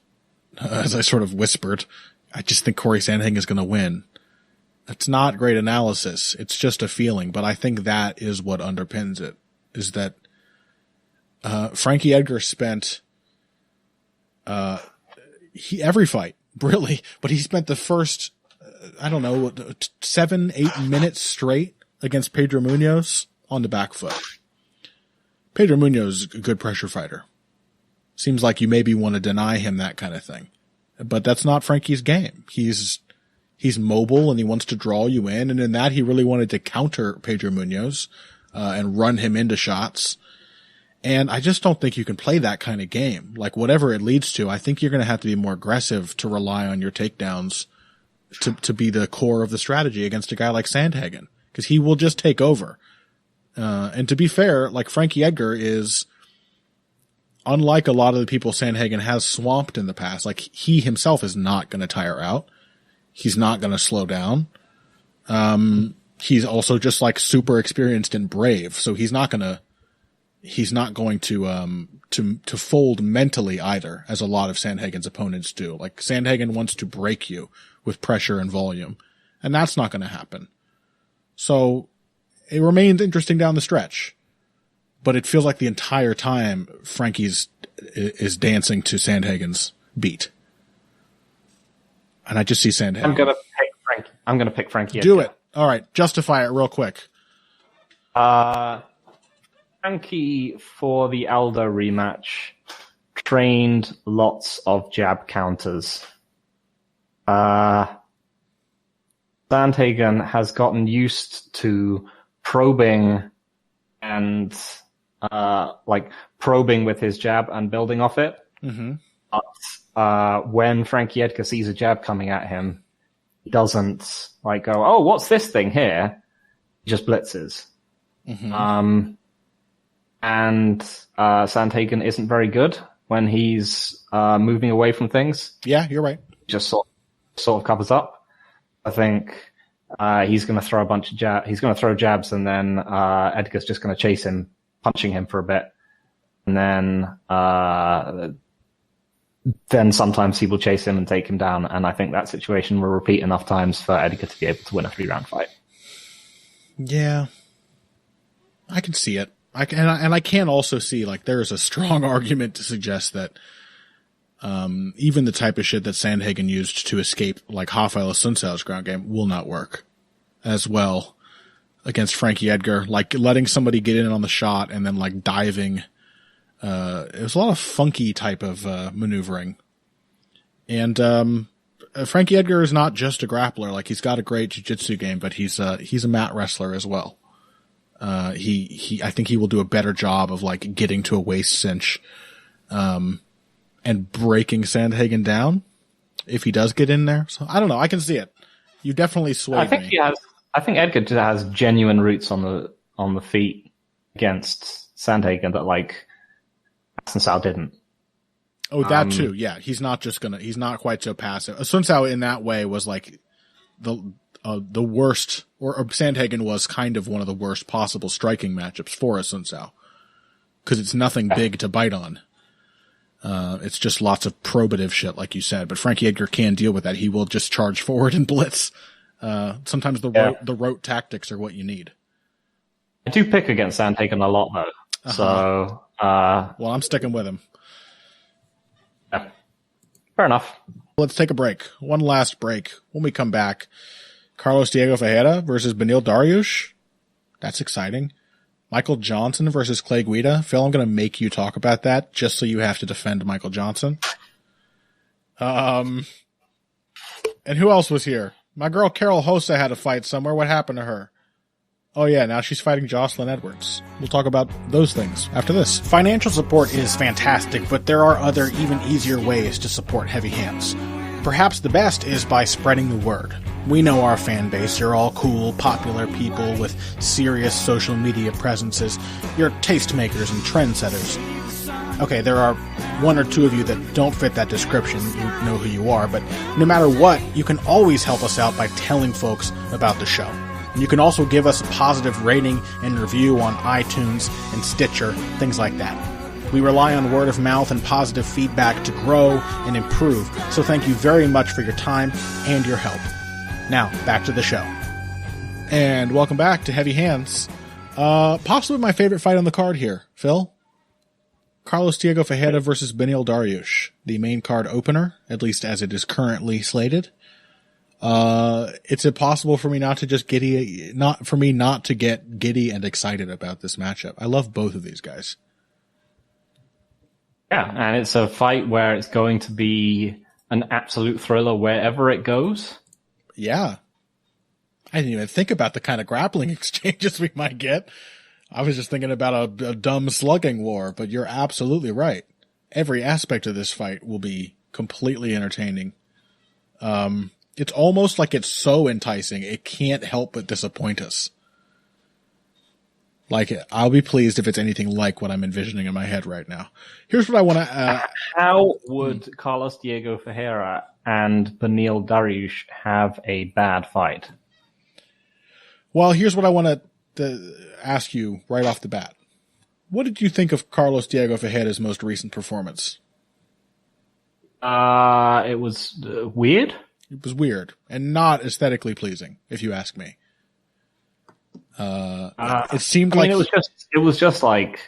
as I sort of whispered, I just think Corey Sandhagen is going to win. It's not great analysis. It's just a feeling, but I think that is what underpins it. is that Frankie Edgar spent every fight, really, but he spent the first, 7-8 minutes straight against Pedro Munoz on the back foot. Pedro Munoz is a good pressure fighter. Seems like you maybe want to deny him that kind of thing. But that's not Frankie's game. He's mobile and he wants to draw you in, and in that he really wanted to counter Pedro Munoz and run him into shots. And I just don't think you can play that kind of game. Like, whatever it leads to, I think you're going to have to be more aggressive to rely on your takedowns to be the core of the strategy against a guy like Sandhagen, because he will just take over. And to be fair, like, Frankie Edgar is, unlike a lot of the people Sandhagen has swamped in the past, like, he himself is not going to tire out. He's not going to slow down. He's also just, like, super experienced and brave, so he's not going to fold mentally either, as a lot of Sandhagen's opponents do. Like, Sandhagen wants to break you with pressure and volume, and that's not going to happen. So it remains interesting down the stretch, but it feels like the entire time Frankie's is dancing to Sandhagen's beat. And I just see Sandhagen. I'm gonna pick Frankie. Do it. All right. Justify it real quick. Frankie, for the Elder rematch, trained lots of jab counters. Sandhagen has gotten used to probing and probing with his jab and building off it. Mm-hmm. But when Frankie Edgar sees a jab coming at him, he doesn't go, "Oh, what's this thing here?" He just blitzes. Mm-hmm. And Sandhagen isn't very good when he's moving away from things. Yeah, you're right. Just sort of covers up. I think he's going to throw a bunch of jabs. He's going to throw jabs, and then Edgar's just going to chase him, punching him for a bit, and then sometimes he will chase him and take him down. And I think that situation will repeat enough times for Edgar to be able to win a 3-round fight. Yeah, I can see it. I can also see, like, there is a strong argument to suggest that even the type of shit that Sandhagen used to escape, like, Rafael Assunção's ground game, will not work as well against Frankie Edgar. Like, letting somebody get in on the shot and then, like, diving. It was a lot of funky type of maneuvering. And Frankie Edgar is not just a grappler. Like, he's got a great jiu-jitsu game, but he's a mat wrestler as well. I think he will do a better job of, like, getting to a waist cinch, and breaking Sandhagen down if he does get in there. So I don't know. I can see it. You definitely swayed me. I think Edgar has genuine roots on the feet against Sandhagen that, like, Assunção didn't. Oh, that too. Yeah. He's not quite so passive. Assunção in that way was like the worst, or Sandhagen was kind of one of the worst possible striking matchups for Assunção, because it's nothing big to bite on. It's just lots of probative shit, like you said. But Frankie Edgar can deal with that. He will just charge forward and blitz. Sometimes the rote tactics are what you need. I do pick against Sandhagen a lot, though. Uh-huh. So, well, I'm sticking with him. Yeah. Fair enough. Let's take a break. One last break. When we come back, Carlos Diego Ferreira versus Beneil Dariush. That's exciting. Michael Johnson versus Clay Guida. Phil, I'm going to make you talk about that just so you have to defend Michael Johnson. And who else was here? My girl Carol Hossa had a fight somewhere. What happened to her? Oh yeah, now she's fighting Jocelyn Edwards. We'll talk about those things after this. Financial support is fantastic, but there are other, even easier ways to support Heavy Hands. Perhaps the best is by spreading the word. We know our fan base. You're all cool, popular people with serious social media presences. You're tastemakers and trendsetters. Okay, there are one or two of you that don't fit that description. You know who you are, but no matter what, you can always help us out by telling folks about the show. You can also give us a positive rating and review on iTunes and Stitcher, things like that. We rely on word of mouth and positive feedback to grow and improve, so thank you very much for your time and your help. Now, back to the show. And welcome back to Heavy Hands. Possibly my favorite fight on the card here, Phil. Carlos Diego Ferreira versus Beneil Dariush, the main card opener, at least as it is currently slated. It's impossible for me not to get giddy and excited about this matchup. I love both of these guys. Yeah, and it's a fight where it's going to be an absolute thriller wherever it goes. Yeah. I didn't even think about the kind of grappling exchanges we might get. I was just thinking about a dumb slugging war, but you're absolutely right. Every aspect of this fight will be completely entertaining. It's almost like it's so enticing, it can't help but disappoint us. Like, I'll be pleased if it's anything like what I'm envisioning in my head right now. Here's what I want to... How would Carlos Diego Ferreira and Beneil Dariush have a bad fight? Well, here's what I want to ask you right off the bat. What did you think of Carlos Diego Ferreira's most recent performance? It was weird. It was weird and not aesthetically pleasing, if you ask me. It seemed like it was just like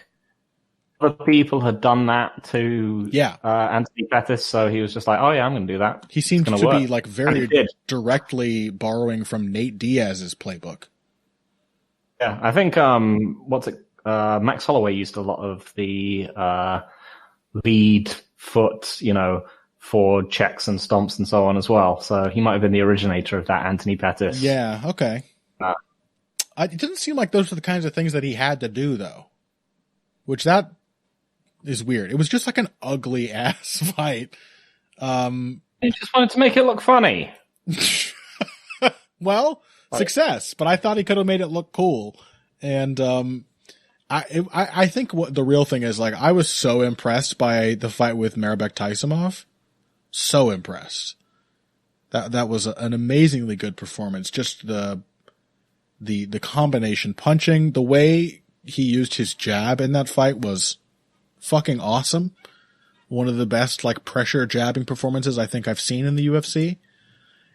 other people had done that to Anthony Pettis, so he was just like, oh yeah, I'm going to do that. He seemed to be like very directly borrowing from Nate Diaz's playbook. Yeah, I think Max Holloway used a lot of the lead foot, for checks and stomps and so on as well. So he might have been the originator of that Anthony Pettis. Yeah, okay. It didn't seem like those were the kinds of things that he had to do, though. Which that is weird. It was just like an ugly ass fight. He just wanted to make it look funny. Well, success. But I thought he could have made it look cool. And I think what the real thing is, like, I was so impressed by the fight with Marbek Taisimov. So impressed. That was an amazingly good performance. Just the combination punching, the way he used his jab in that fight was fucking awesome. One of the best, like, pressure jabbing performances I think I've seen in the UFC.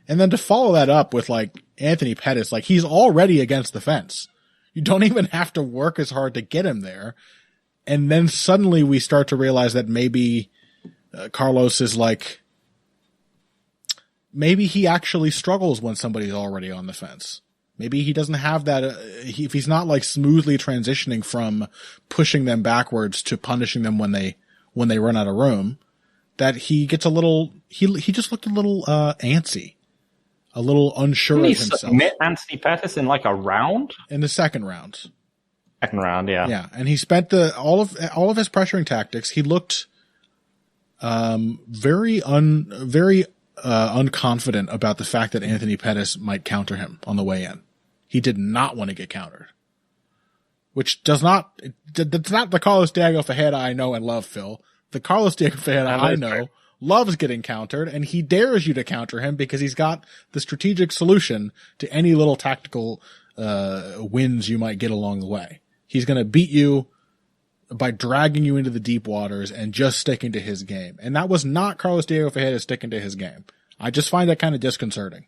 And then to follow that up with, like, Anthony Pettis, like, he's already against the fence. You don't even have to work as hard to get him there. And then suddenly we start to realize that maybe Carlos is like, maybe he actually struggles when somebody's already on the fence. Maybe he doesn't have that, if he's not like smoothly transitioning from pushing them backwards to punishing them when they run out of room, that he gets a little, he just looked a little, antsy, a little unsure of himself. Submit Anthony Pettis in like a round? In the second round. Second round, yeah. Yeah. And he spent all of his pressuring tactics. He looked, very unconfident about the fact that Anthony Pettis might counter him on the way in. He did not want to get countered, which that's not the Carlos Diego Ferreira I know and love, Phil. The Carlos Diego Ferreira I know loves getting countered, and he dares you to counter him because he's got the strategic solution to any little tactical wins you might get along the way. He's going to beat you by dragging you into the deep waters and just sticking to his game. And that was not Carlos Diego Ferreira sticking to his game. I just find that kind of disconcerting.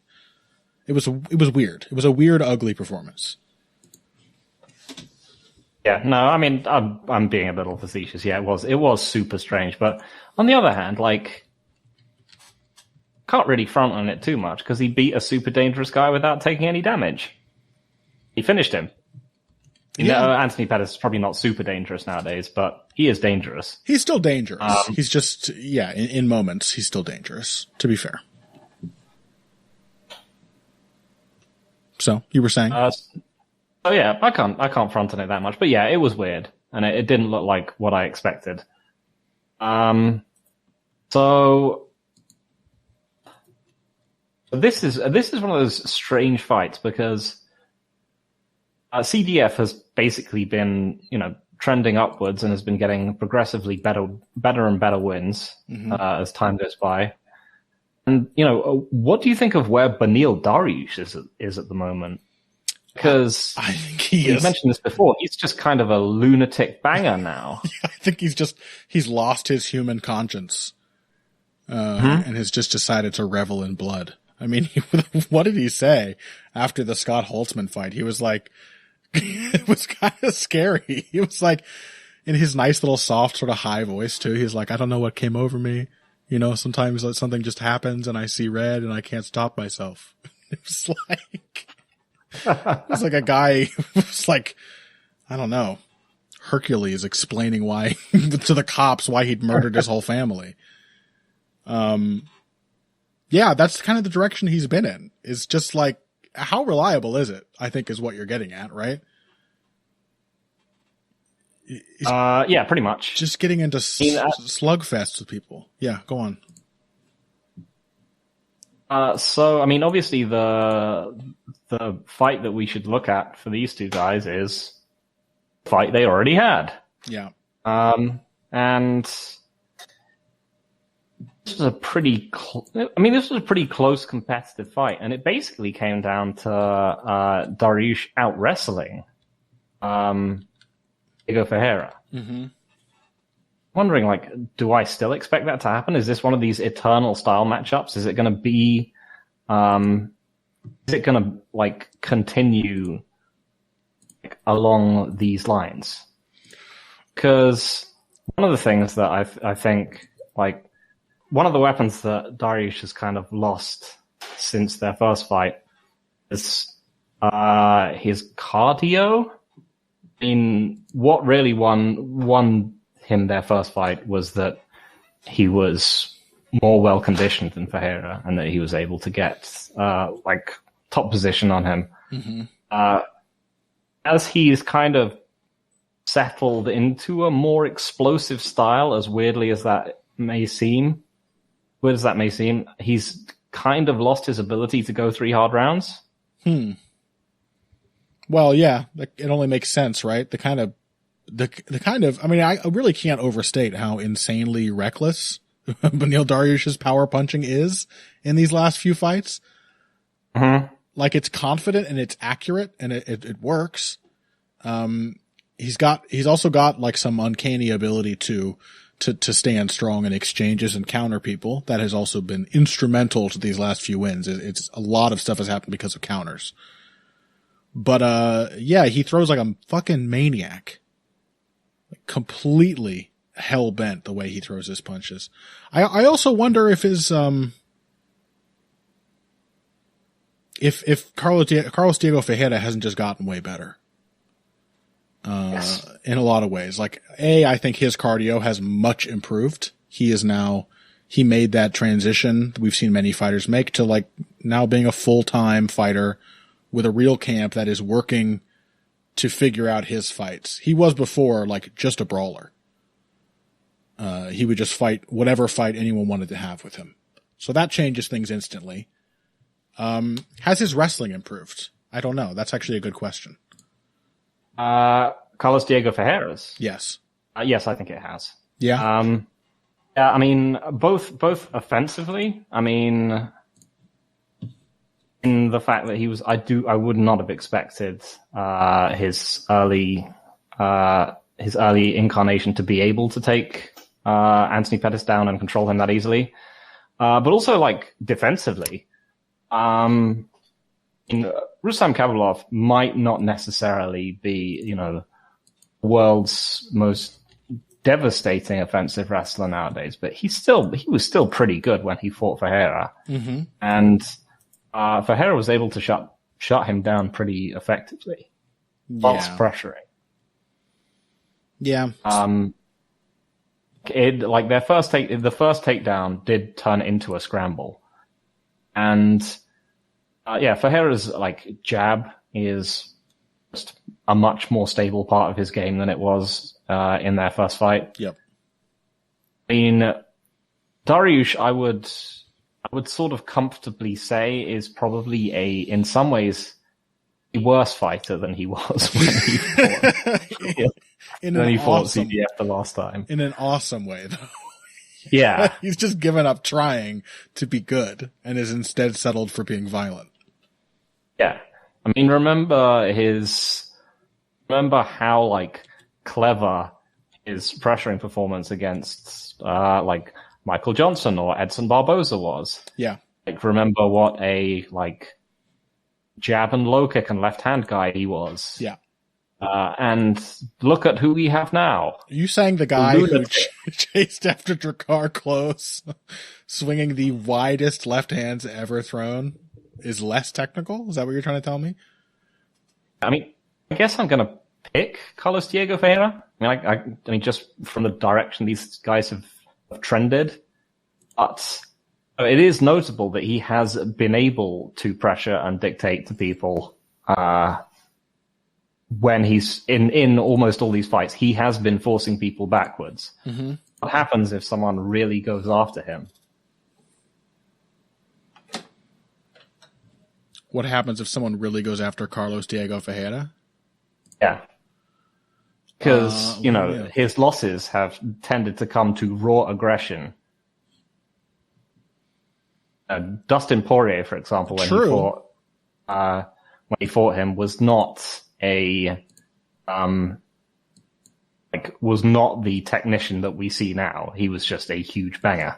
It was weird. It was a weird, ugly performance. Yeah, no, I mean, I'm being a little facetious. Yeah, it was super strange. But on the other hand, like, can't really front on it too much because he beat a super dangerous guy without taking any damage. He finished him. Anthony Pettis is probably not super dangerous nowadays, but he is dangerous. He's still dangerous. He's just, in moments, he's still dangerous, to be fair. So, you were saying? I can't front on it that much, but yeah, it was weird, and it didn't look like what I expected. So this is one of those strange fights because CDF has basically been, trending upwards and has been getting progressively better and better wins as time goes by. And, what do you think of where Beneil Dariush is at the moment? Because I think he is. You mentioned this before. He's just kind of a lunatic banger now. I think he's lost his human conscience and has just decided to revel in blood. I mean, what did he say after the Scott Holtzman fight? He was like, It was kind of scary. He was like, in his nice little soft sort of high voice too. He's like, I don't know what came over me. You know, sometimes something just happens and I see red and I can't stop myself. It was like a guy who was like, I don't know, Hercules explaining why to the cops why he'd murdered his whole family. Yeah, that's kind of the direction he's been in. It's just like, how reliable is it? I think is what you're getting at, right? Yeah, pretty much. Just getting into slugfests with people. Yeah, go on. So, I mean, obviously the fight that we should look at for these two guys is the fight they already had. Yeah. And this was a pretty this was a pretty close competitive fight, and it basically came down to Dariush out wrestling Diego Ferreira. Mm-hmm. Wondering, like, do I still expect that to happen? Is this one of these eternal style matchups? Is it going to be, is it going to like continue like, along these lines? Because one of the things that I think, like, one of the weapons that Dariush has kind of lost since their first fight is his cardio. I mean, what really won him their first fight was that he was more well conditioned than Ferreira, and that he was able to get like top position on him. Mm-hmm. As he's kind of settled into a more explosive style, as weirdly as that may seem, he's kind of lost his ability to go 3 hard rounds. Well, yeah, it only makes sense, right? The kind of, I mean, I really can't overstate how insanely reckless Beneil Dariush's power punching is in these last few fights. Mm-hmm. Like, it's confident and it's accurate and it works. He's also got like some uncanny ability to stand strong in exchanges and counter people. That has also been instrumental to these last few wins. It's a lot of stuff has happened because of counters. But, yeah, he throws like a fucking maniac. Like, completely hell-bent the way he throws his punches. I also wonder if his, if Carlos Diego Ferreira hasn't just gotten way better. Yes. In a lot of ways. Like, I think his cardio has much improved. He made that transition we've seen many fighters make to like now being a full-time fighter with a real camp that is working to figure out his fights. He was before like just a brawler. He would just fight whatever fight anyone wanted to have with him. So that changes things instantly. Has his wrestling improved? I don't know. That's actually a good question. Carlos Diego Ferreira's? Yes. Yes, I think it has. Yeah. Yeah, I mean, both offensively. I mean, in the fact that I would not have expected his early incarnation to be able to take Anthony Pettis down and control him that easily. But also, like, defensively, Rustam Kabilov might not necessarily be, you know, the world's most devastating offensive wrestler nowadays, but he was still pretty good when he fought Ferreira. Mm-hmm. And Ferreira was able to shut him down pretty effectively whilst pressuring. Yeah. The first takedown did turn into a scramble, and Ferreira's like jab is just a much more stable part of his game than it was in their first fight. Yep. I mean, Dariush, I would sort of comfortably say is probably in some ways a worse fighter than he was when he fought CBF the last time. In an awesome way, though. Yeah. He's just given up trying to be good and is instead settled for being violent. Yeah. I mean, remember how, like, clever his pressuring performance against, like, Michael Johnson or Edson Barboza was. Yeah. Like, remember what a, like, jab and low kick and left hand guy he was. Yeah. And look at who we have now. Are you saying the guy who chased after Drakkar close, swinging the widest left hands ever thrown, is less technical? Is that what you're trying to tell me? I mean, I guess I'm going to pick Carlos Diego Ferreira. I mean, just from the direction these guys have trended. But it is notable that he has been able to pressure and dictate to people when he's in almost all these fights. He has been forcing people backwards. Mm-hmm. What happens if someone really goes after him? What happens if someone really goes after Carlos Diego Ferreira? Yeah. Because, his losses have tended to come to raw aggression. Dustin Poirier, for example, when he fought him, was not was not the technician that we see now. He was just a huge banger.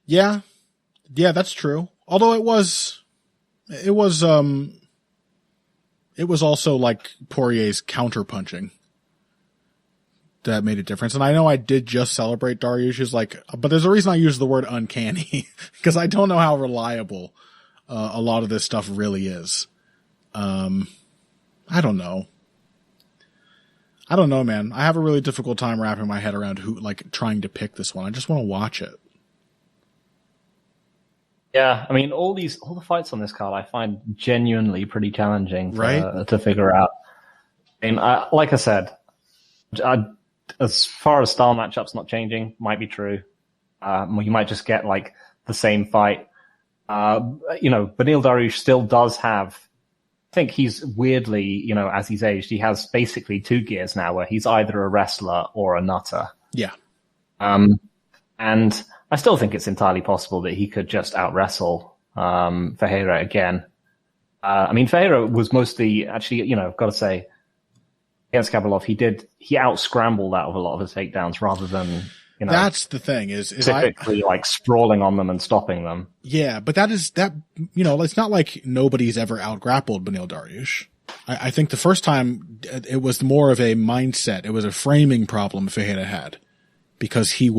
Yeah, that's true. Although it was also like Poirier's counterpunching that made a difference. And I know I did just celebrate Dariush's but there's a reason I use the word uncanny because I don't know how reliable a lot of this stuff really is. I don't know, man. I have a really difficult time wrapping my head around trying to pick this one. I just want to watch it. Yeah, I mean, all the fights on this card I find genuinely pretty challenging to figure out. I mean, like I said, as far as style matchups not changing, might be true. You might just get the same fight. Beneil Dariush still does have. I think he's weirdly, as he's aged, he has basically two gears now, where he's either a wrestler or a nutter. Yeah. And I still think it's entirely possible that he could just out-wrestle Ferreira again. I mean, Ferreira was mostly, actually, I've got to say, against Kabalov, he out-scrambled out of a lot of his takedowns rather than, that's the thing, is typically sprawling on them and stopping them. Yeah, but it's not like nobody's ever out-grappled Beneil Dariush. I think the first time it was more of a mindset, it was a framing problem Ferreira had. Because he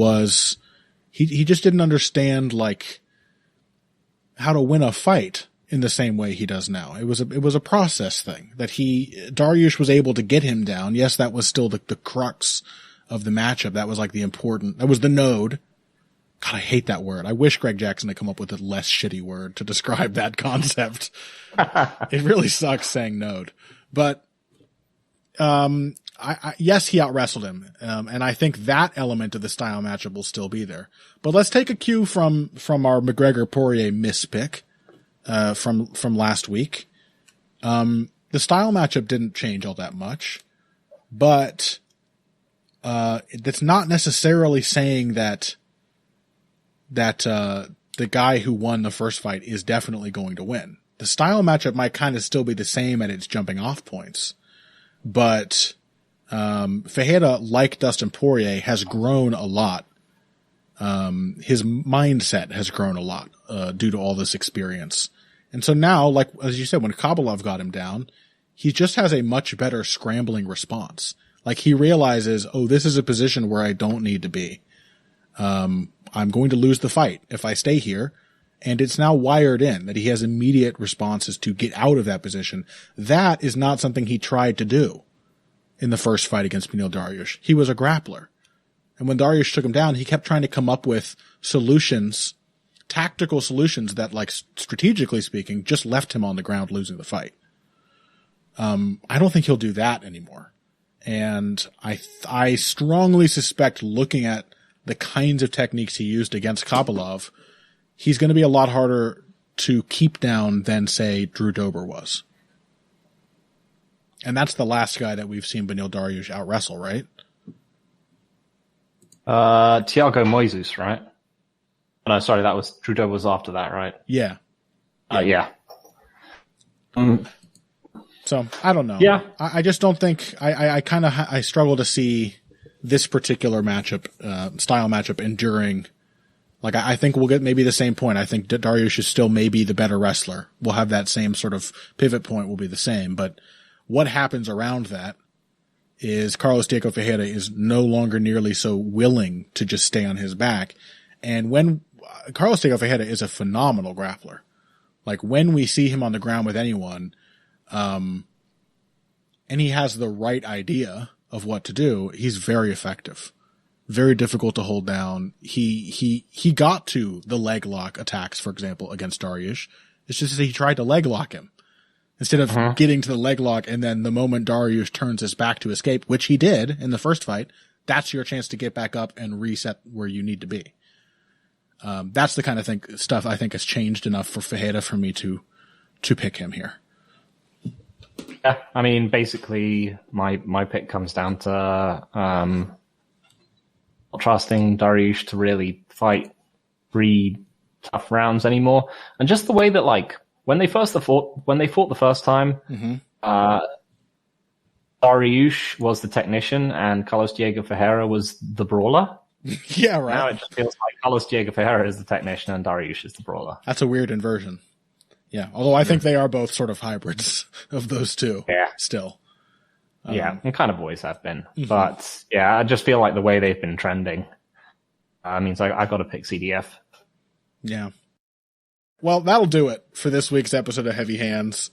just didn't understand how to win a fight in the same way he does now. It was a process thing that Dariush was able to get him down. Yes, that was still the crux of the matchup. That was that was the node. God, I hate that word. I wish Greg Jackson had come up with a less shitty word to describe that concept. It really sucks saying node, but, yes, he out-wrestled him. And I think that element of the style matchup will still be there. But let's take a cue from our McGregor-Poirier mispick, from last week. The style matchup didn't change all that much, but, that's not necessarily saying that the guy who won the first fight is definitely going to win. The style matchup might kind of still be the same at its jumping off points, but, Ferreira, like Dustin Poirier, has grown a lot. His mindset has grown a lot, due to all this experience. And so now, as you said, when Kabalov got him down, he just has a much better scrambling response. He realizes, this is a position where I don't need to be. I'm going to lose the fight if I stay here. And it's now wired in that he has immediate responses to get out of that position. That is not something he tried to do in the first fight against Beneil Dariush. He was a grappler. And when Dariush took him down, he kept trying to come up with solutions, tactical solutions that, strategically speaking, just left him on the ground losing the fight. I don't think he'll do that anymore. And I strongly suspect, looking at the kinds of techniques he used against Kabalov, he's going to be a lot harder to keep down than, say, Drew Dober was. And that's the last guy that we've seen Beneil Dariush out-wrestle, right? Thiago Moises, right? No, sorry, that was Drew Dober was after that, right? Yeah. Yeah. So, I don't know. Yeah. I just don't think, I struggle to see this particular matchup, style matchup enduring. I think we'll get maybe the same point. I think Dariush is still maybe the better wrestler. We'll have that same sort of pivot point will be the same, but what happens around that is Carlos Diego Ferreira is no longer nearly so willing to just stay on his back. And when Carlos Diego Ferreira is a phenomenal grappler, like when we see him on the ground with anyone, and he has the right idea of what to do, he's very effective. Very difficult to hold down. He got to the leg lock attacks, for example, against Dariush. It's just that he tried to leg lock him instead of getting to the leg lock. And then the moment Dariush turns his back to escape, which he did in the first fight, that's your chance to get back up and reset where you need to be. That's the kind of stuff I think has changed enough for Ferreira for me to pick him here. Yeah, I mean, basically my pick comes down to, not trusting Dariush to really fight 3 tough rounds anymore, and just the way that like when they fought the first time, Dariush was the technician and Carlos Diego Ferreira was the brawler. Yeah, right. Now it just feels like Carlos Diego Ferreira is the technician and Dariush is the brawler. That's a weird inversion. Yeah, although I think they are both sort of hybrids of those two. Yeah, still. Yeah, and kind of always have been. Mm-hmm. But yeah, I just feel like the way they've been trending means I got to pick CDF. Yeah. Well, that'll do it for this week's episode of Heavy Hands.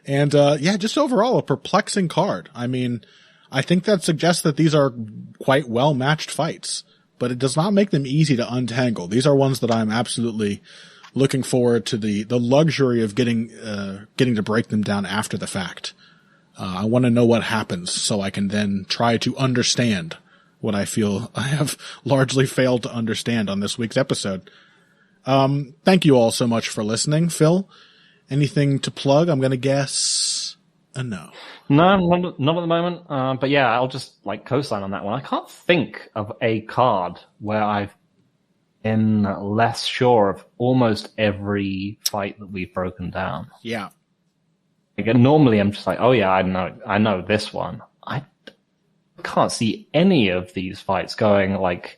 And yeah, just overall a perplexing card. I mean, I think that suggests that these are quite well-matched fights, but it does not make them easy to untangle. These are ones that I'm absolutely looking forward to the luxury of getting to break them down after the fact. I want to know what happens so I can then try to understand what I feel I have largely failed to understand on this week's episode. Thank you all so much for listening. Phil, anything to plug? I'm going to guess a no. No, not at the moment. But yeah, I'll just like co-sign on that one. I can't think of a card where I've been less sure of almost every fight that we've broken down. Yeah. Like, normally I'm just like, oh yeah, I know this one. I can't see any of these fights going like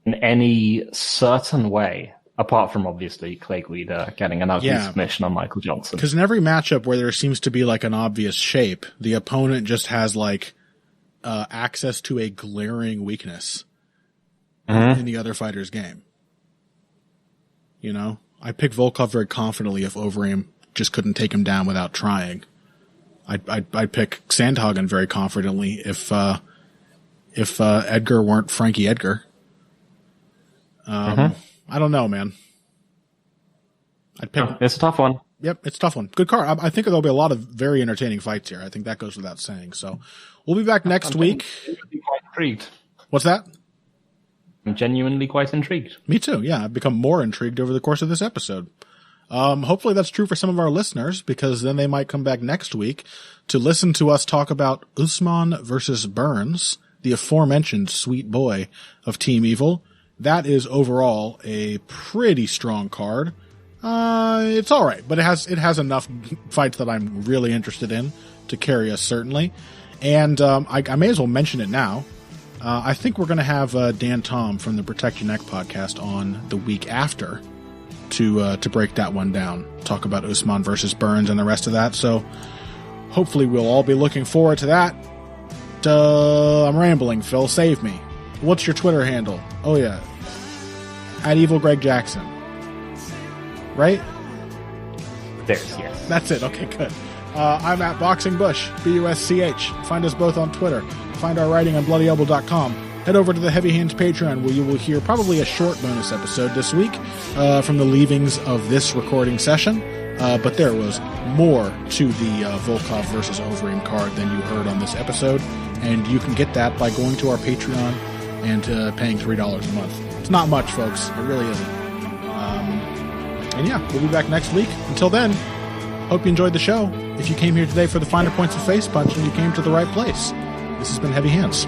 in any certain way, apart from obviously Clay Guida getting an ugly submission on Michael Johnson. Because in every matchup where there seems to be like an obvious shape, the opponent just has like access to a glaring weakness in the other fighter's game. You know, I picked Volkov very confidently if Overeem just couldn't take him down without trying. I'd pick Sandhagen very confidently if Edgar weren't Frankie Edgar. I don't know, man. I'd pick. It's a tough one. Yep, it's a tough one. Good card. I think there'll be a lot of very entertaining fights here. I think that goes without saying. So we'll be back next week. Quite intrigued. What's that? I'm genuinely quite intrigued. Me too. Yeah, I've become more intrigued over the course of this episode. Hopefully that's true for some of our listeners, because then they might come back next week to listen to us talk about Usman versus Burns, the aforementioned sweet boy of Team Evil. That is overall a pretty strong card. It's all right, but it has enough fights that I'm really interested in to carry us, certainly. And I may as well mention it now. I think we're going to have Dan Tom from the Protect Your Neck podcast on the week after to break that one down, talk about Usman versus Burns and the rest of that. So hopefully we'll all be looking forward to that. I'm rambling, Phil. Save me. What's your Twitter handle? Oh, yeah. @EvilGregJackson. Right? Yes. That's it. Okay, good. I'm at Boxing Bush, BUSCH. Find us both on Twitter. Find our writing on BloodyElbow.com. Head over to the Heavy Hands Patreon, where you will hear probably a short bonus episode this week from the leavings of this recording session. But there was more to the Volkov versus Overeem card than you heard on this episode, and you can get that by going to our Patreon and paying $3 a month. It's not much, folks. It really isn't. And yeah, we'll be back next week. Until then, hope you enjoyed the show. If you came here today for the finer points of Face Punch, then you came to the right place. This has been Heavy Hands.